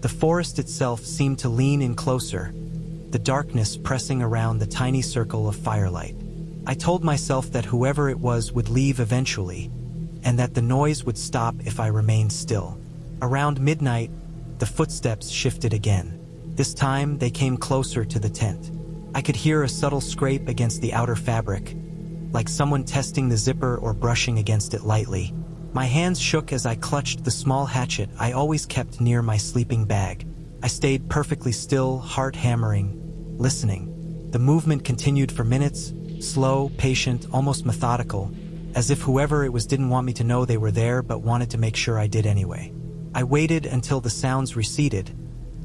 The forest itself seemed to lean in closer, the darkness pressing around the tiny circle of firelight. I told myself that whoever it was would leave eventually, and that the noise would stop if I remained still. Around midnight, the footsteps shifted again. This time, they came closer to the tent. I could hear a subtle scrape against the outer fabric, like someone testing the zipper or brushing against it lightly. My hands shook as I clutched the small hatchet I always kept near my sleeping bag. I stayed perfectly still, heart hammering, listening. The movement continued for minutes, slow, patient, almost methodical, as if whoever it was didn't want me to know they were there but wanted to make sure I did anyway. I waited until the sounds receded,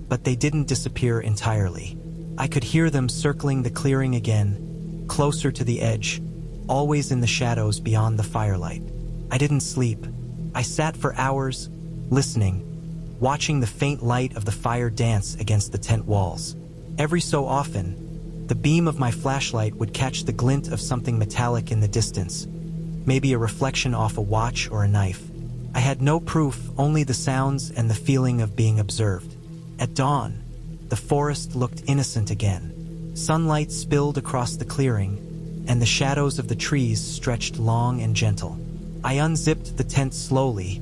but they didn't disappear entirely. I could hear them circling the clearing again, closer to the edge, always in the shadows beyond the firelight. I didn't sleep. I sat for hours, listening, watching the faint light of the fire dance against the tent walls. Every so often, the beam of my flashlight would catch the glint of something metallic in the distance, maybe a reflection off a watch or a knife. I had no proof, only the sounds and the feeling of being observed. At dawn, the forest looked innocent again. Sunlight spilled across the clearing, and the shadows of the trees stretched long and gentle. I unzipped the tent slowly,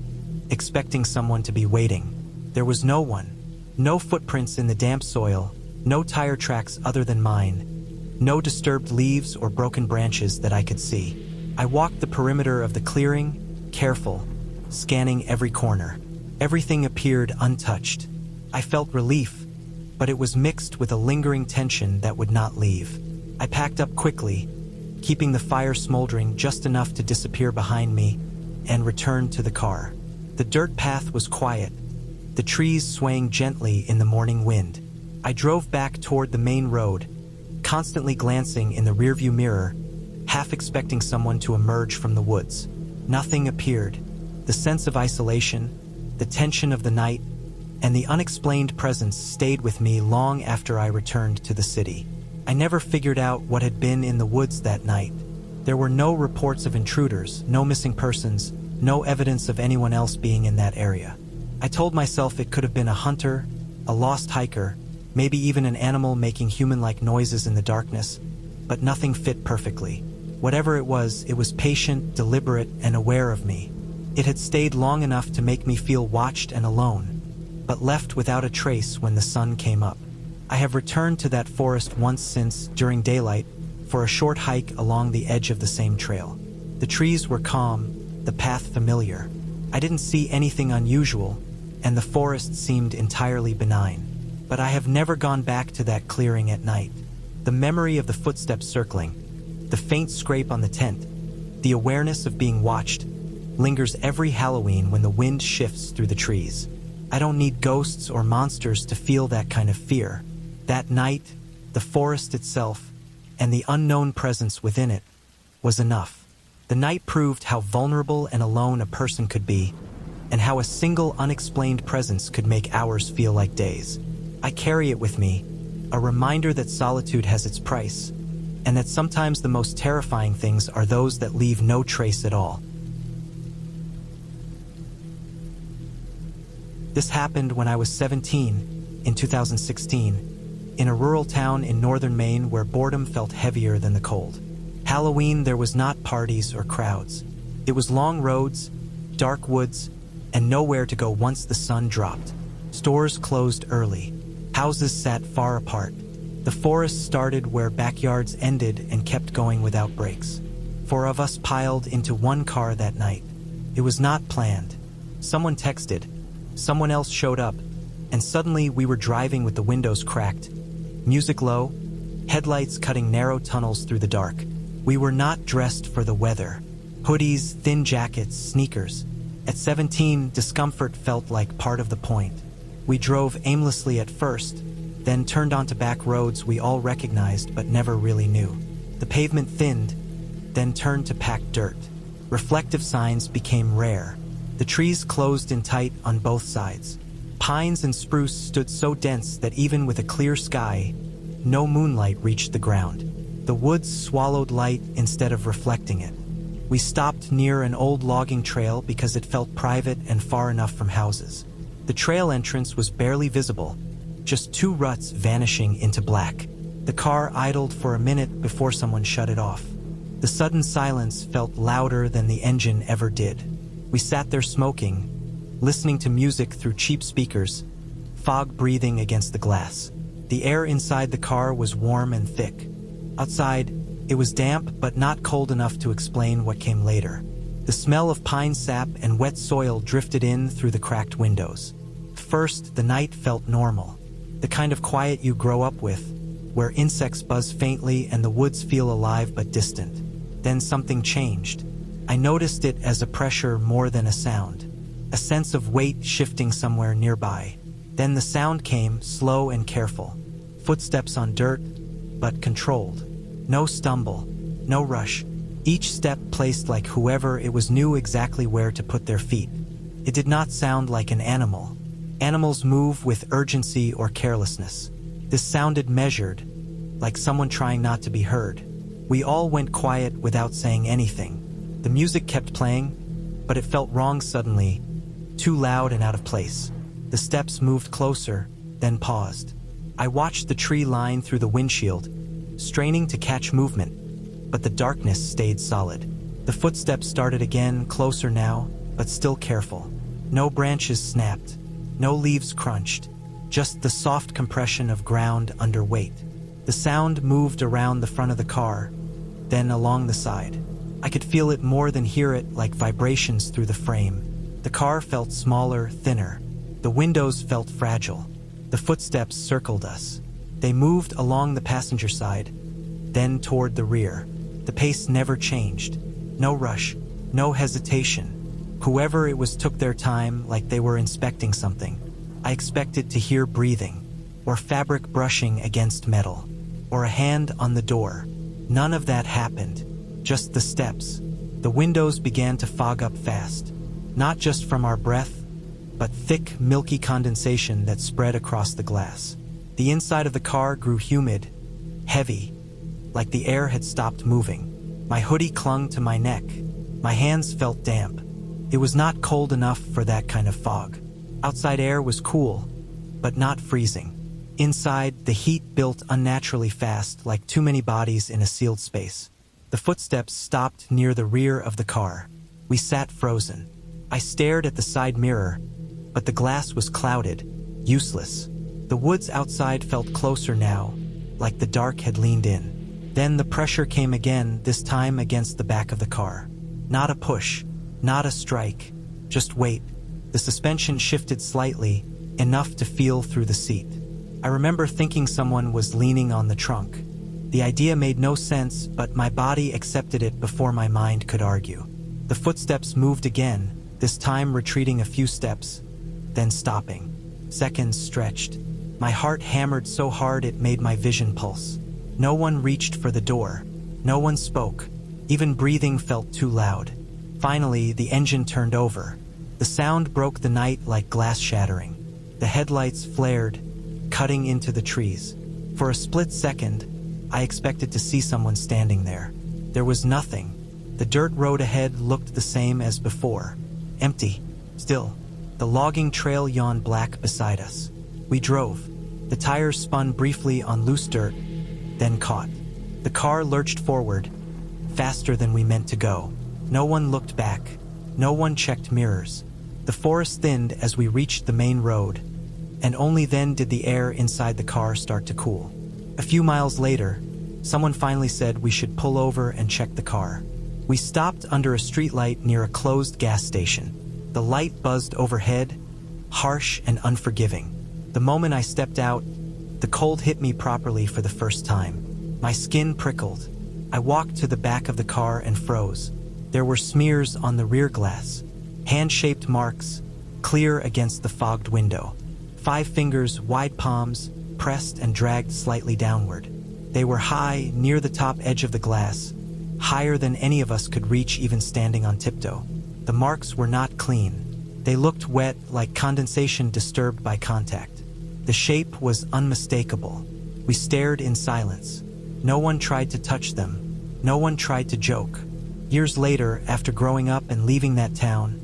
expecting someone to be waiting. There was no one. No footprints in the damp soil, no tire tracks other than mine, no disturbed leaves or broken branches that I could see. I walked the perimeter of the clearing, careful, scanning every corner. Everything appeared untouched. I felt relief, but it was mixed with a lingering tension that would not leave. I packed up quickly, keeping the fire smoldering just enough to disappear behind me, and returned to the car. The dirt path was quiet, the trees swaying gently in the morning wind. I drove back toward the main road, constantly glancing in the rearview mirror, half expecting someone to emerge from the woods. Nothing appeared. The sense of isolation, the tension of the night, and the unexplained presence stayed with me long after I returned to the city. I never figured out what had been in the woods that night. There were no reports of intruders, no missing persons, no evidence of anyone else being in that area. I told myself it could have been a hunter, a lost hiker, maybe even an animal making human-like noises in the darkness, but nothing fit perfectly. Whatever it was patient, deliberate, and aware of me. It had stayed long enough to make me feel watched and alone, but left without a trace when the sun came up. I have returned to that forest once since, during daylight, for a short hike along the edge of the same trail. The trees were calm, the path familiar. I didn't see anything unusual, and the forest seemed entirely benign. But I have never gone back to that clearing at night. The memory of the footsteps circling, the faint scrape on the tent, the awareness of being watched, lingers every Halloween when the wind shifts through the trees. I don't need ghosts or monsters to feel that kind of fear. That night, the forest itself, and the unknown presence within it, was enough. The night proved how vulnerable and alone a person could be, and how a single unexplained presence could make hours feel like days. I carry it with me, a reminder that solitude has its price, and that sometimes the most terrifying things are those that leave no trace at all. This happened when I was 17, in 2016, in a rural town in northern Maine where boredom felt heavier than the cold. Halloween, there was not parties or crowds. It was long roads, dark woods, and nowhere to go once the sun dropped. Stores closed early. Houses sat far apart. The forest started where backyards ended and kept going without breaks. 4 of us piled into one car that night. It was not planned. Someone texted, someone else showed up, and suddenly we were driving with the windows cracked, music low, headlights cutting narrow tunnels through the dark. We were not dressed for the weather. Hoodies, thin jackets, sneakers. At 17, discomfort felt like part of the point. We drove aimlessly at first, then turned onto back roads we all recognized but never really knew. The pavement thinned, then turned to packed dirt. Reflective signs became rare. The trees closed in tight on both sides. Pines and spruce stood so dense that even with a clear sky, no moonlight reached the ground. The woods swallowed light instead of reflecting it. We stopped near an old logging trail because it felt private and far enough from houses. The trail entrance was barely visible, just 2 ruts vanishing into black. The car idled for a minute before someone shut it off. The sudden silence felt louder than the engine ever did. We sat there smoking, listening to music through cheap speakers, fog breathing against the glass. The air inside the car was warm and thick. Outside, it was damp but not cold enough to explain what came later. The smell of pine sap and wet soil drifted in through the cracked windows. First, the night felt normal, the kind of quiet you grow up with, where insects buzz faintly and the woods feel alive but distant. Then something changed. I noticed it as a pressure more than a sound, a sense of weight shifting somewhere nearby. Then the sound came, slow and careful. Footsteps on dirt, but controlled. No stumble, no rush. Each step placed like whoever it was knew exactly where to put their feet. It did not sound like an animal. Animals move with urgency or carelessness. This sounded measured, like someone trying not to be heard. We all went quiet without saying anything. The music kept playing, but it felt wrong suddenly, too loud and out of place. The steps moved closer, then paused. I watched the tree line through the windshield, straining to catch movement, but the darkness stayed solid. The footsteps started again, closer now, but still careful. No branches snapped, no leaves crunched, just the soft compression of ground under weight. The sound moved around the front of the car, then along the side. I could feel it more than hear it, like vibrations through the frame. The car felt smaller, thinner. The windows felt fragile. The footsteps circled us. They moved along the passenger side, then toward the rear. The pace never changed. No rush, no hesitation. Whoever it was took their time like they were inspecting something. I expected to hear breathing, or fabric brushing against metal, or a hand on the door. None of that happened. Just the steps. The windows began to fog up fast, not just from our breath, but thick, milky condensation that spread across the glass. The inside of the car grew humid, heavy, like the air had stopped moving. My hoodie clung to my neck. My hands felt damp. It was not cold enough for that kind of fog. Outside air was cool, but not freezing. Inside, the heat built unnaturally fast, like too many bodies in a sealed space. The footsteps stopped near the rear of the car. We sat frozen. I stared at the side mirror, but the glass was clouded, useless. The woods outside felt closer now, like the dark had leaned in. Then the pressure came again, this time against the back of the car. Not a push, not a strike, just weight. The suspension shifted slightly, enough to feel through the seat. I remember thinking someone was leaning on the trunk. The idea made no sense, but my body accepted it before my mind could argue. The footsteps moved again, this time retreating a few steps, then stopping. Seconds stretched. My heart hammered so hard it made my vision pulse. No one reached for the door. No one spoke. Even breathing felt too loud. Finally, the engine turned over. The sound broke the night like glass shattering. The headlights flared, cutting into the trees. For a split second, I expected to see someone standing there. There was nothing. The dirt road ahead looked the same as before. Empty. Still. The logging trail yawned black beside us. We drove. The tires spun briefly on loose dirt, then caught. The car lurched forward, faster than we meant to go. No one looked back. No one checked mirrors. The forest thinned as we reached the main road, and only then did the air inside the car start to cool. A few miles later, someone finally said we should pull over and check the car. We stopped under a streetlight near a closed gas station. The light buzzed overhead, harsh and unforgiving. The moment I stepped out, the cold hit me properly for the first time. My skin prickled. I walked to the back of the car and froze. There were smears on the rear glass, hand-shaped marks, clear against the fogged window. 5 fingers, wide palms, pressed and dragged slightly downward. They were high, near the top edge of the glass, higher than any of us could reach even standing on tiptoe. The marks were not clean. They looked wet, like condensation disturbed by contact. The shape was unmistakable. We stared in silence. No one tried to touch them. No one tried to joke. Years later, after growing up and leaving that town,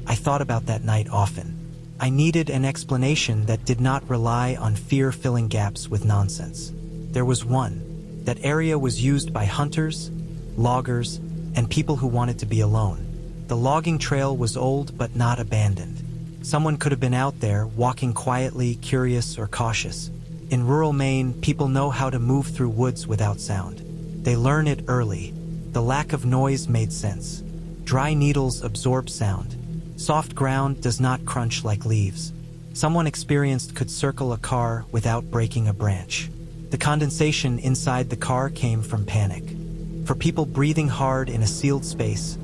I thought about that night often. I needed an explanation that did not rely on fear filling gaps with nonsense. There was one. That area was used by hunters, loggers, and people who wanted to be alone. The logging trail was old but not abandoned. Someone could have been out there, walking quietly, curious or cautious. In rural Maine, people know how to move through woods without sound. They learn it early. The lack of noise made sense. Dry needles absorb sound. Soft ground does not crunch like leaves. Someone experienced could circle a car without breaking a branch. The condensation inside the car came from panic. For people breathing hard in a sealed space,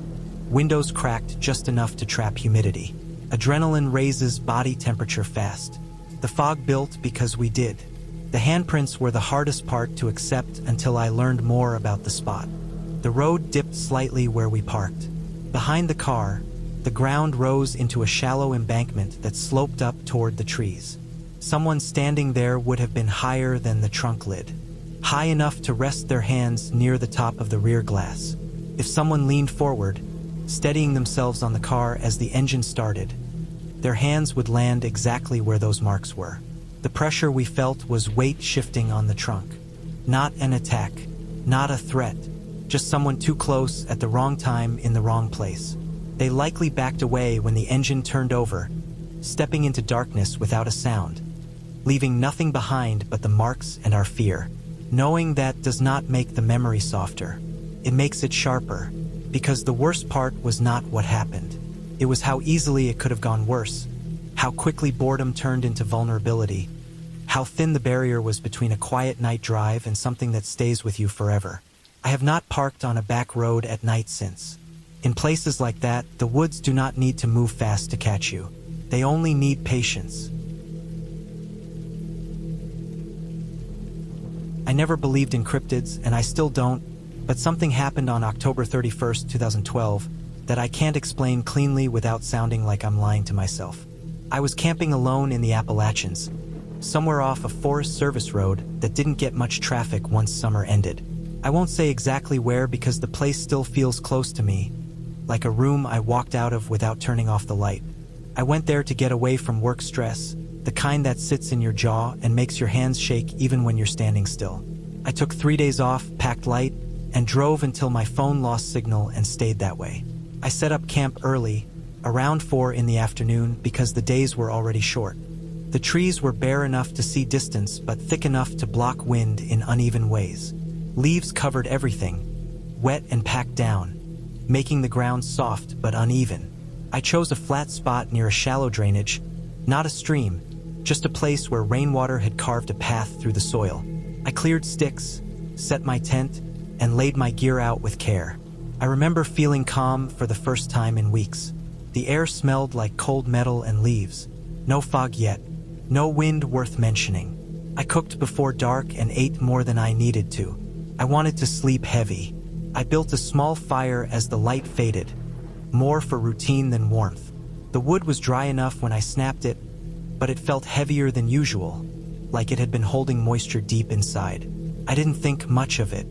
windows cracked just enough to trap humidity. Adrenaline raises body temperature fast. The fog built because we did. The handprints were the hardest part to accept until I learned more about the spot. The road dipped slightly where we parked. Behind the car, the ground rose into a shallow embankment that sloped up toward the trees. Someone standing there would have been higher than the trunk lid, high enough to rest their hands near the top of the rear glass. If someone leaned forward, steadying themselves on the car as the engine started, their hands would land exactly where those marks were. The pressure we felt was weight shifting on the trunk. Not an attack, not a threat, just someone too close at the wrong time in the wrong place. They likely backed away when the engine turned over, stepping into darkness without a sound, leaving nothing behind but the marks and our fear. Knowing that does not make the memory softer. It makes it sharper, because the worst part was not what happened. It was how easily it could have gone worse, how quickly boredom turned into vulnerability, how thin the barrier was between a quiet night drive and something that stays with you forever. I have not parked on a back road at night since. In places like that, the woods do not need to move fast to catch you. They only need patience. I never believed in cryptids, and I still don't, but something happened on October 31st, 2012, that I can't explain cleanly without sounding like I'm lying to myself. I was camping alone in the Appalachians, somewhere off a Forest Service road that didn't get much traffic once summer ended. I won't say exactly where because the place still feels close to me, like a room I walked out of without turning off the light. I went there to get away from work stress, the kind that sits in your jaw and makes your hands shake even when you're standing still. I took 3 days off, packed light, and drove until my phone lost signal and stayed that way. I set up camp early, around 4 in the afternoon because the days were already short. The trees were bare enough to see distance but thick enough to block wind in uneven ways. Leaves covered everything, wet and packed down, making the ground soft but uneven. I chose a flat spot near a shallow drainage, not a stream, just a place where rainwater had carved a path through the soil. I cleared sticks, set my tent, and laid my gear out with care. I remember feeling calm for the first time in weeks. The air smelled like cold metal and leaves. No fog yet, no wind worth mentioning. I cooked before dark and ate more than I needed to. I wanted to sleep heavy. I built a small fire as the light faded, more for routine than warmth. The wood was dry enough when I snapped it, but it felt heavier than usual, like it had been holding moisture deep inside. I didn't think much of it.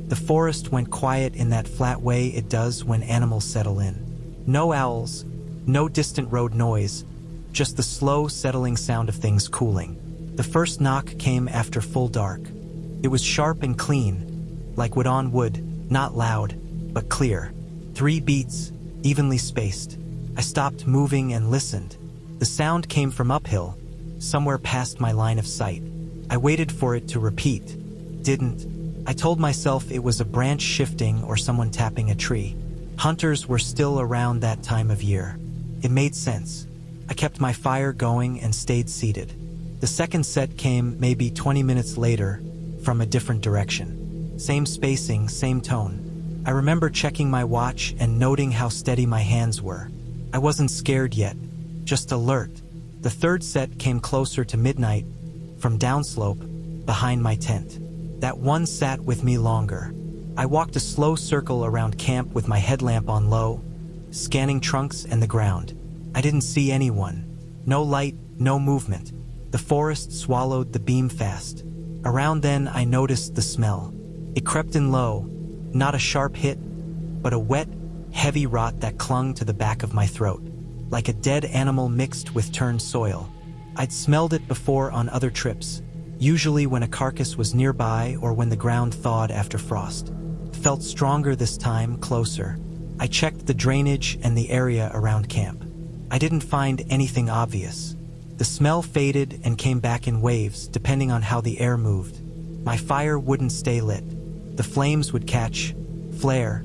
The forest went quiet in that flat way it does when animals settle in. No owls, no distant road noise, just the slow settling sound of things cooling. The first knock came after full dark. It was sharp and clean, like wood on wood, not loud, but clear. 3 beats, evenly spaced. I stopped moving and listened. The sound came from uphill, somewhere past my line of sight. I waited for it to repeat. Didn't. I told myself it was a branch shifting or someone tapping a tree. Hunters were still around that time of year. It made sense. I kept my fire going and stayed seated. The second set came maybe 20 minutes later, from a different direction. Same spacing, same tone. I remember checking my watch and noting how steady my hands were. I wasn't scared yet, just alert. The third set came closer to midnight, from downslope, behind my tent. That one sat with me longer. I walked a slow circle around camp with my headlamp on low, scanning trunks and the ground. I didn't see anyone. No light, no movement. The forest swallowed the beam fast. Around then, I noticed the smell. It crept in low, not a sharp hit, but a wet, heavy rot that clung to the back of my throat, like a dead animal mixed with turned soil. I'd smelled it before on other trips, usually when a carcass was nearby or when the ground thawed after frost. It felt stronger this time, closer. I checked the drainage and the area around camp. I didn't find anything obvious. The smell faded and came back in waves, depending on how the air moved. My fire wouldn't stay lit. The flames would catch, flare,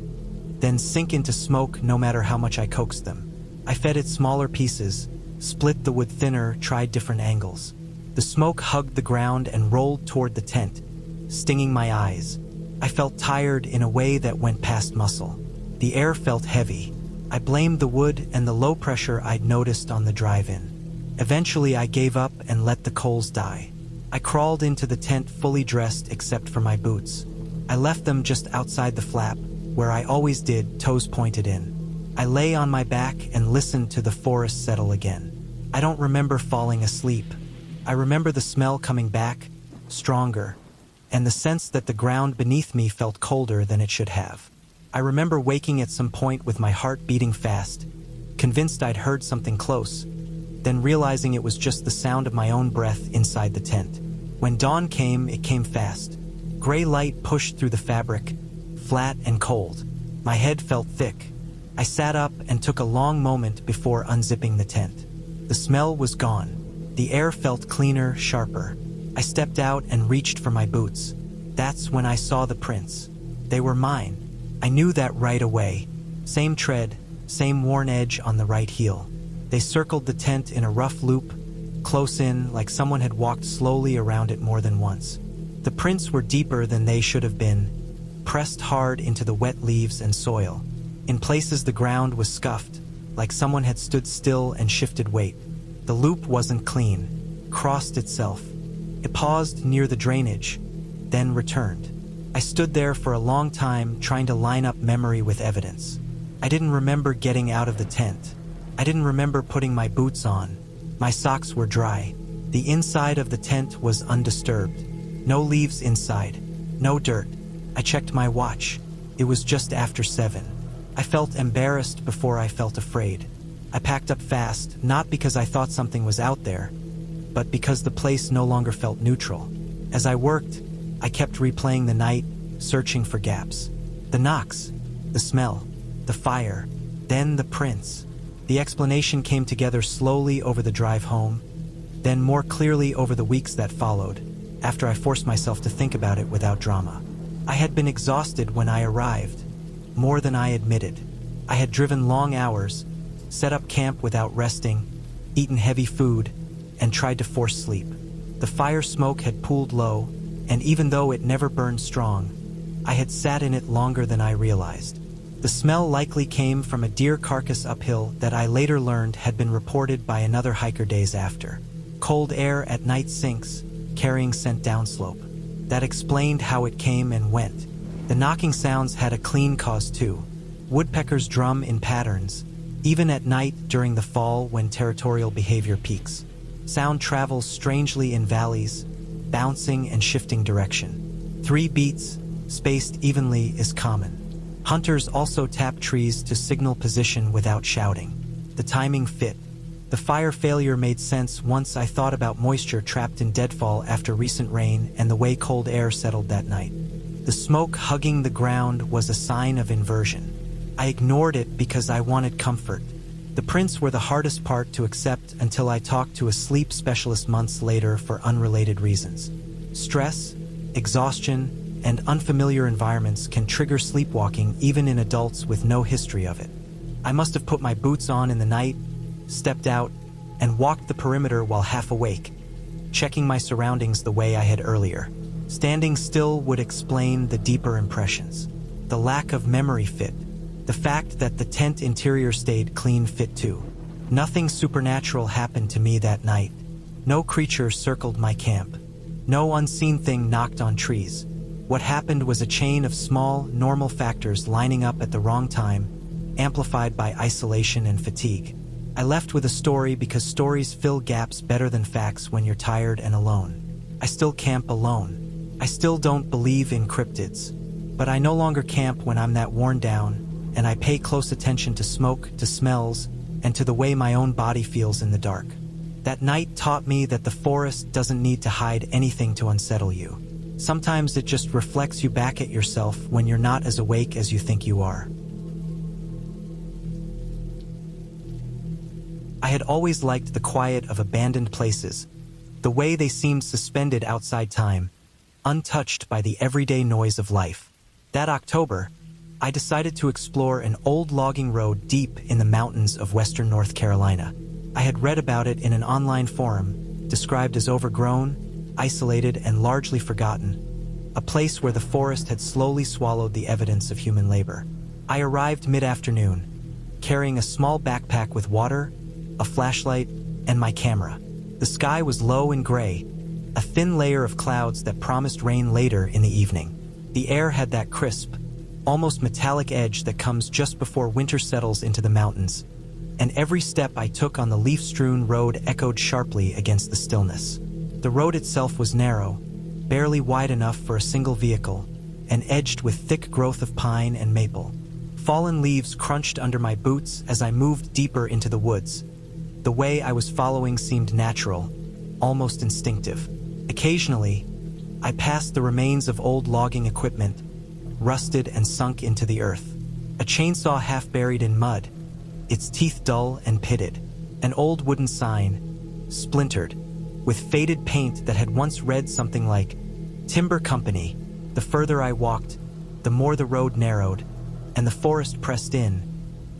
then sink into smoke no matter how much I coaxed them. I fed it smaller pieces, split the wood thinner, tried different angles. The smoke hugged the ground and rolled toward the tent, stinging my eyes. I felt tired in a way that went past muscle. The air felt heavy. I blamed the wood and the low pressure I'd noticed on the drive-in. Eventually I gave up and let the coals die. I crawled into the tent fully dressed except for my boots. I left them just outside the flap, where I always did, toes pointed in. I lay on my back and listened to the forest settle again. I don't remember falling asleep. I remember the smell coming back, stronger, and the sense that the ground beneath me felt colder than it should have. I remember waking at some point with my heart beating fast, convinced I'd heard something close, then realizing it was just the sound of my own breath inside the tent. When dawn came, it came fast. Gray light pushed through the fabric, flat and cold. My head felt thick. I sat up and took a long moment before unzipping the tent. The smell was gone. The air felt cleaner, sharper. I stepped out and reached for my boots. That's when I saw the prints. They were mine. I knew that right away. Same tread, same worn edge on the right heel. They circled the tent in a rough loop, close in, like someone had walked slowly around it more than once. The prints were deeper than they should have been, pressed hard into the wet leaves and soil. In places the ground was scuffed, like someone had stood still and shifted weight. The loop wasn't clean, crossed itself. It paused near the drainage, then returned. I stood there for a long time trying to line up memory with evidence. I didn't remember getting out of the tent. I didn't remember putting my boots on. My socks were dry. The inside of the tent was undisturbed. No leaves inside. No dirt. I checked my watch. It was just after 7. I felt embarrassed before I felt afraid. I packed up fast, not because I thought something was out there, but because the place no longer felt neutral. As I worked, I kept replaying the night, searching for gaps. The knocks, the smell, the fire, then the prints. The explanation came together slowly over the drive home, then more clearly over the weeks that followed, after I forced myself to think about it without drama. I had been exhausted when I arrived, more than I admitted. I had driven long hours, set up camp without resting, eaten heavy food, and tried to force sleep. The fire smoke had pooled low, and even though it never burned strong, I had sat in it longer than I realized. The smell likely came from a deer carcass uphill that I later learned had been reported by another hiker days after. Cold air at night sinks, carrying scent downslope. That explained how it came and went. The knocking sounds had a clean cause too. Woodpeckers drum in patterns, even at night during the fall when territorial behavior peaks. Sound travels strangely in valleys, bouncing and shifting direction. 3 beats, spaced evenly, is common. Hunters also tap trees to signal position without shouting. The timing fit. The fire failure made sense once I thought about moisture trapped in deadfall after recent rain and the way cold air settled that night. The smoke hugging the ground was a sign of inversion. I ignored it because I wanted comfort. The prints were the hardest part to accept until I talked to a sleep specialist months later for unrelated reasons. Stress, exhaustion, and unfamiliar environments can trigger sleepwalking even in adults with no history of it. I must have put my boots on in the night, stepped out, and walked the perimeter while half awake, checking my surroundings the way I had earlier. Standing still would explain the deeper impressions. The lack of memory fit. The fact that the tent interior stayed clean fit too. Nothing supernatural happened to me that night. No creature circled my camp. No unseen thing knocked on trees. What happened was a chain of small, normal factors lining up at the wrong time, amplified by isolation and fatigue. I left with a story because stories fill gaps better than facts when you're tired and alone. I still camp alone. I still don't believe in cryptids. But I no longer camp when I'm that worn down, and I pay close attention to smoke, to smells, and to the way my own body feels in the dark. That night taught me that the forest doesn't need to hide anything to unsettle you. Sometimes it just reflects you back at yourself when you're not as awake as you think you are. I had always liked the quiet of abandoned places, the way they seemed suspended outside time, untouched by the everyday noise of life. That October, I decided to explore an old logging road deep in the mountains of western North Carolina. I had read about it in an online forum, described as overgrown, isolated, and largely forgotten, a place where the forest had slowly swallowed the evidence of human labor. I arrived mid-afternoon, carrying a small backpack with water, a flashlight, and my camera. The sky was low and gray, a thin layer of clouds that promised rain later in the evening. The air had that crisp, almost metallic edge that comes just before winter settles into the mountains, and every step I took on the leaf-strewn road echoed sharply against the stillness. The road itself was narrow, barely wide enough for a single vehicle, and edged with thick growth of pine and maple. Fallen leaves crunched under my boots as I moved deeper into the woods. The way I was following seemed natural, almost instinctive. Occasionally, I passed the remains of old logging equipment, rusted and sunk into the earth. A chainsaw half buried in mud, its teeth dull and pitted. An old wooden sign, splintered, with faded paint that had once read something like Timber Company. The further I walked, the more the road narrowed, and the forest pressed in,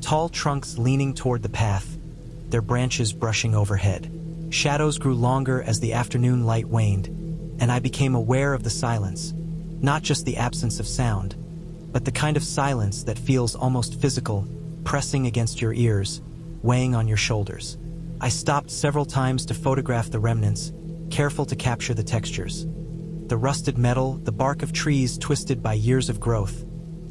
tall trunks leaning toward the path, their branches brushing overhead. Shadows grew longer as the afternoon light waned, and I became aware of the silence, not just the absence of sound, but the kind of silence that feels almost physical, pressing against your ears, weighing on your shoulders. I stopped several times to photograph the remnants, careful to capture the textures. The rusted metal, the bark of trees twisted by years of growth,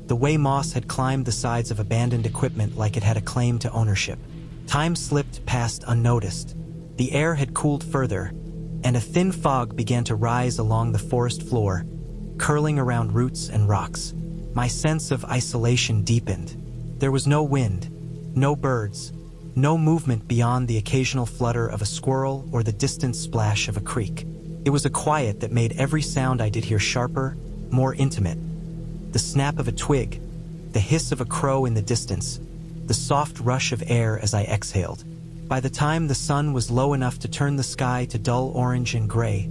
the way moss had climbed the sides of abandoned equipment like it had a claim to ownership. Time slipped past unnoticed. The air had cooled further, and a thin fog began to rise along the forest floor, curling around roots and rocks. My sense of isolation deepened. There was no wind, no birds, no movement beyond the occasional flutter of a squirrel or the distant splash of a creek. It was a quiet that made every sound I did hear sharper, more intimate. The snap of a twig, the hiss of a crow in the distance, the soft rush of air as I exhaled. By the time the sun was low enough to turn the sky to dull orange and gray,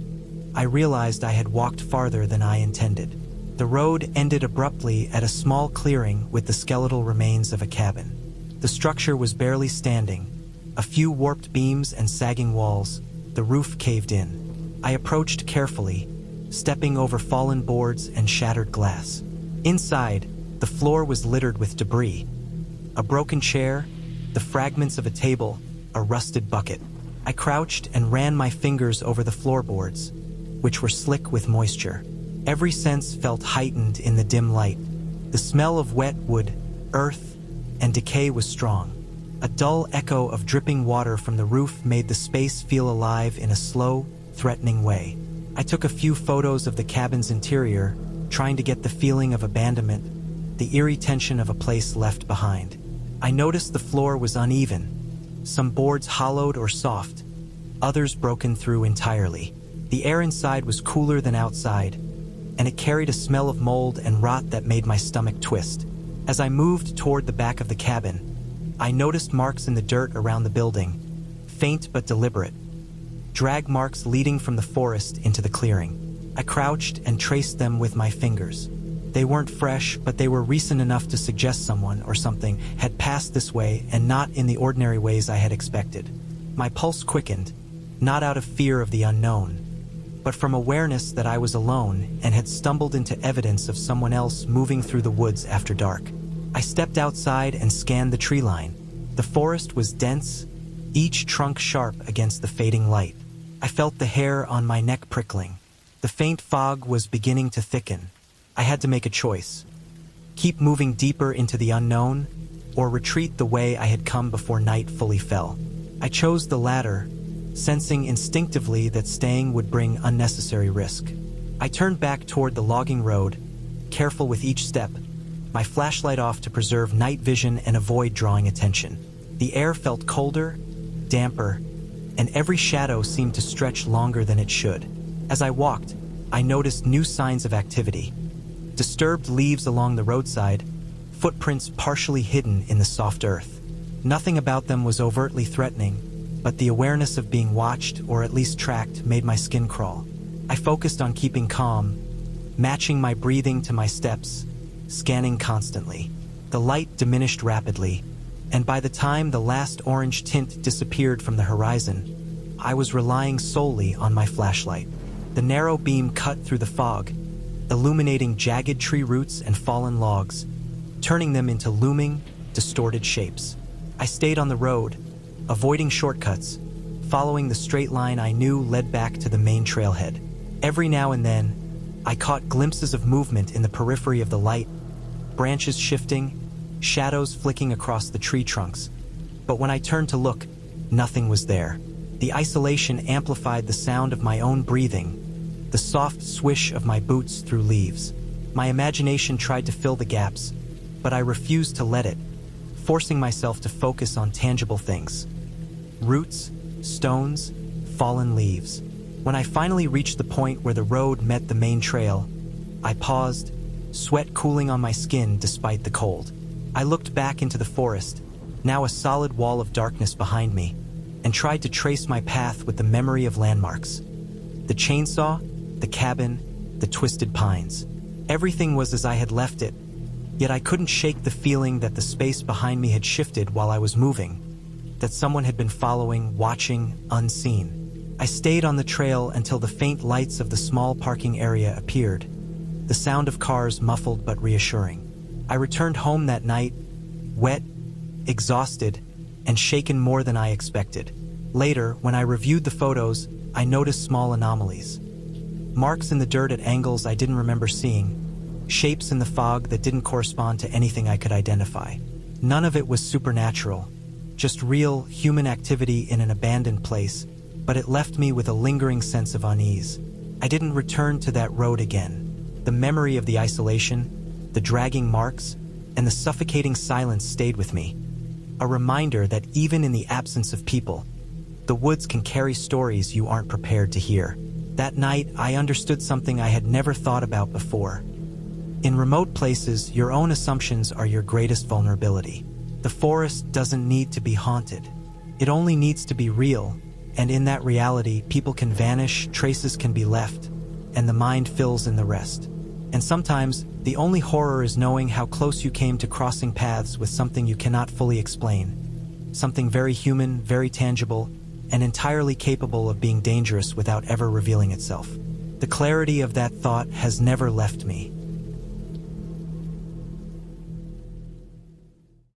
I realized I had walked farther than I intended. The road ended abruptly at a small clearing with the skeletal remains of a cabin. The structure was barely standing, a few warped beams and sagging walls, the roof caved in. I approached carefully, stepping over fallen boards and shattered glass. Inside, the floor was littered with debris. A broken chair, the fragments of a table, a rusted bucket. I crouched and ran my fingers over the floorboards, which were slick with moisture. Every sense felt heightened in the dim light. The smell of wet wood, earth, and decay was strong. A dull echo of dripping water from the roof made the space feel alive in a slow, threatening way. I took a few photos of the cabin's interior, trying to get the feeling of abandonment, the eerie tension of a place left behind. I noticed the floor was uneven, some boards hollowed or soft, others broken through entirely. The air inside was cooler than outside, and it carried a smell of mold and rot that made my stomach twist. As I moved toward the back of the cabin, I noticed marks in the dirt around the building, faint but deliberate, drag marks leading from the forest into the clearing. I crouched and traced them with my fingers. They weren't fresh, but they were recent enough to suggest someone or something had passed this way and not in the ordinary ways I had expected. My pulse quickened, not out of fear of the unknown, but from awareness that I was alone and had stumbled into evidence of someone else moving through the woods after dark. I stepped outside and scanned the tree line. The forest was dense, each trunk sharp against the fading light. I felt the hair on my neck prickling. The faint fog was beginning to thicken. I had to make a choice. Keep moving deeper into the unknown, or retreat the way I had come before night fully fell. I chose the latter, sensing instinctively that staying would bring unnecessary risk. I turned back toward the logging road, careful with each step, my flashlight off to preserve night vision and avoid drawing attention. The air felt colder, damper, and every shadow seemed to stretch longer than it should. As I walked, I noticed new signs of activity. Disturbed leaves along the roadside, footprints partially hidden in the soft earth. Nothing about them was overtly threatening, but the awareness of being watched or at least tracked made my skin crawl. I focused on keeping calm, matching my breathing to my steps, scanning constantly. The light diminished rapidly, and by the time the last orange tint disappeared from the horizon, I was relying solely on my flashlight. The narrow beam cut through the fog, illuminating jagged tree roots and fallen logs, turning them into looming, distorted shapes. I stayed on the road, avoiding shortcuts, following the straight line I knew led back to the main trailhead. Every now and then, I caught glimpses of movement in the periphery of the light, branches shifting, shadows flicking across the tree trunks. But when I turned to look, nothing was there. The isolation amplified the sound of my own breathing, the soft swish of my boots through leaves. My imagination tried to fill the gaps, but I refused to let it, forcing myself to focus on tangible things. Roots, stones, fallen leaves. When I finally reached the point where the road met the main trail, I paused, sweat cooling on my skin despite the cold. I looked back into the forest, now a solid wall of darkness behind me, and tried to trace my path with the memory of landmarks. The chainsaw, the cabin, the twisted pines. Everything was as I had left it, Yet I couldn't shake the feeling that the space behind me had shifted while I was moving, that someone had been following, watching, unseen. I stayed on the trail until the faint lights of the small parking area appeared, the sound of cars muffled but reassuring. I returned home that night, wet, exhausted, and shaken more than I expected. Later, when I reviewed the photos, I noticed small anomalies. Marks in the dirt at angles I didn't remember seeing, shapes in the fog that didn't correspond to anything I could identify. None of it was supernatural, just real, human activity in an abandoned place, but it left me with a lingering sense of unease. I didn't return to that road again. The memory of the isolation, the dragging marks, and the suffocating silence stayed with me. A reminder that even in the absence of people, the woods can carry stories you aren't prepared to hear. That night, I understood something I had never thought about before. In remote places, your own assumptions are your greatest vulnerability. The forest doesn't need to be haunted. It only needs to be real, and in that reality, people can vanish, traces can be left, and the mind fills in the rest. And sometimes, the only horror is knowing how close you came to crossing paths with something you cannot fully explain. Something very human, very tangible, and entirely capable of being dangerous without ever revealing itself. The clarity of that thought has never left me.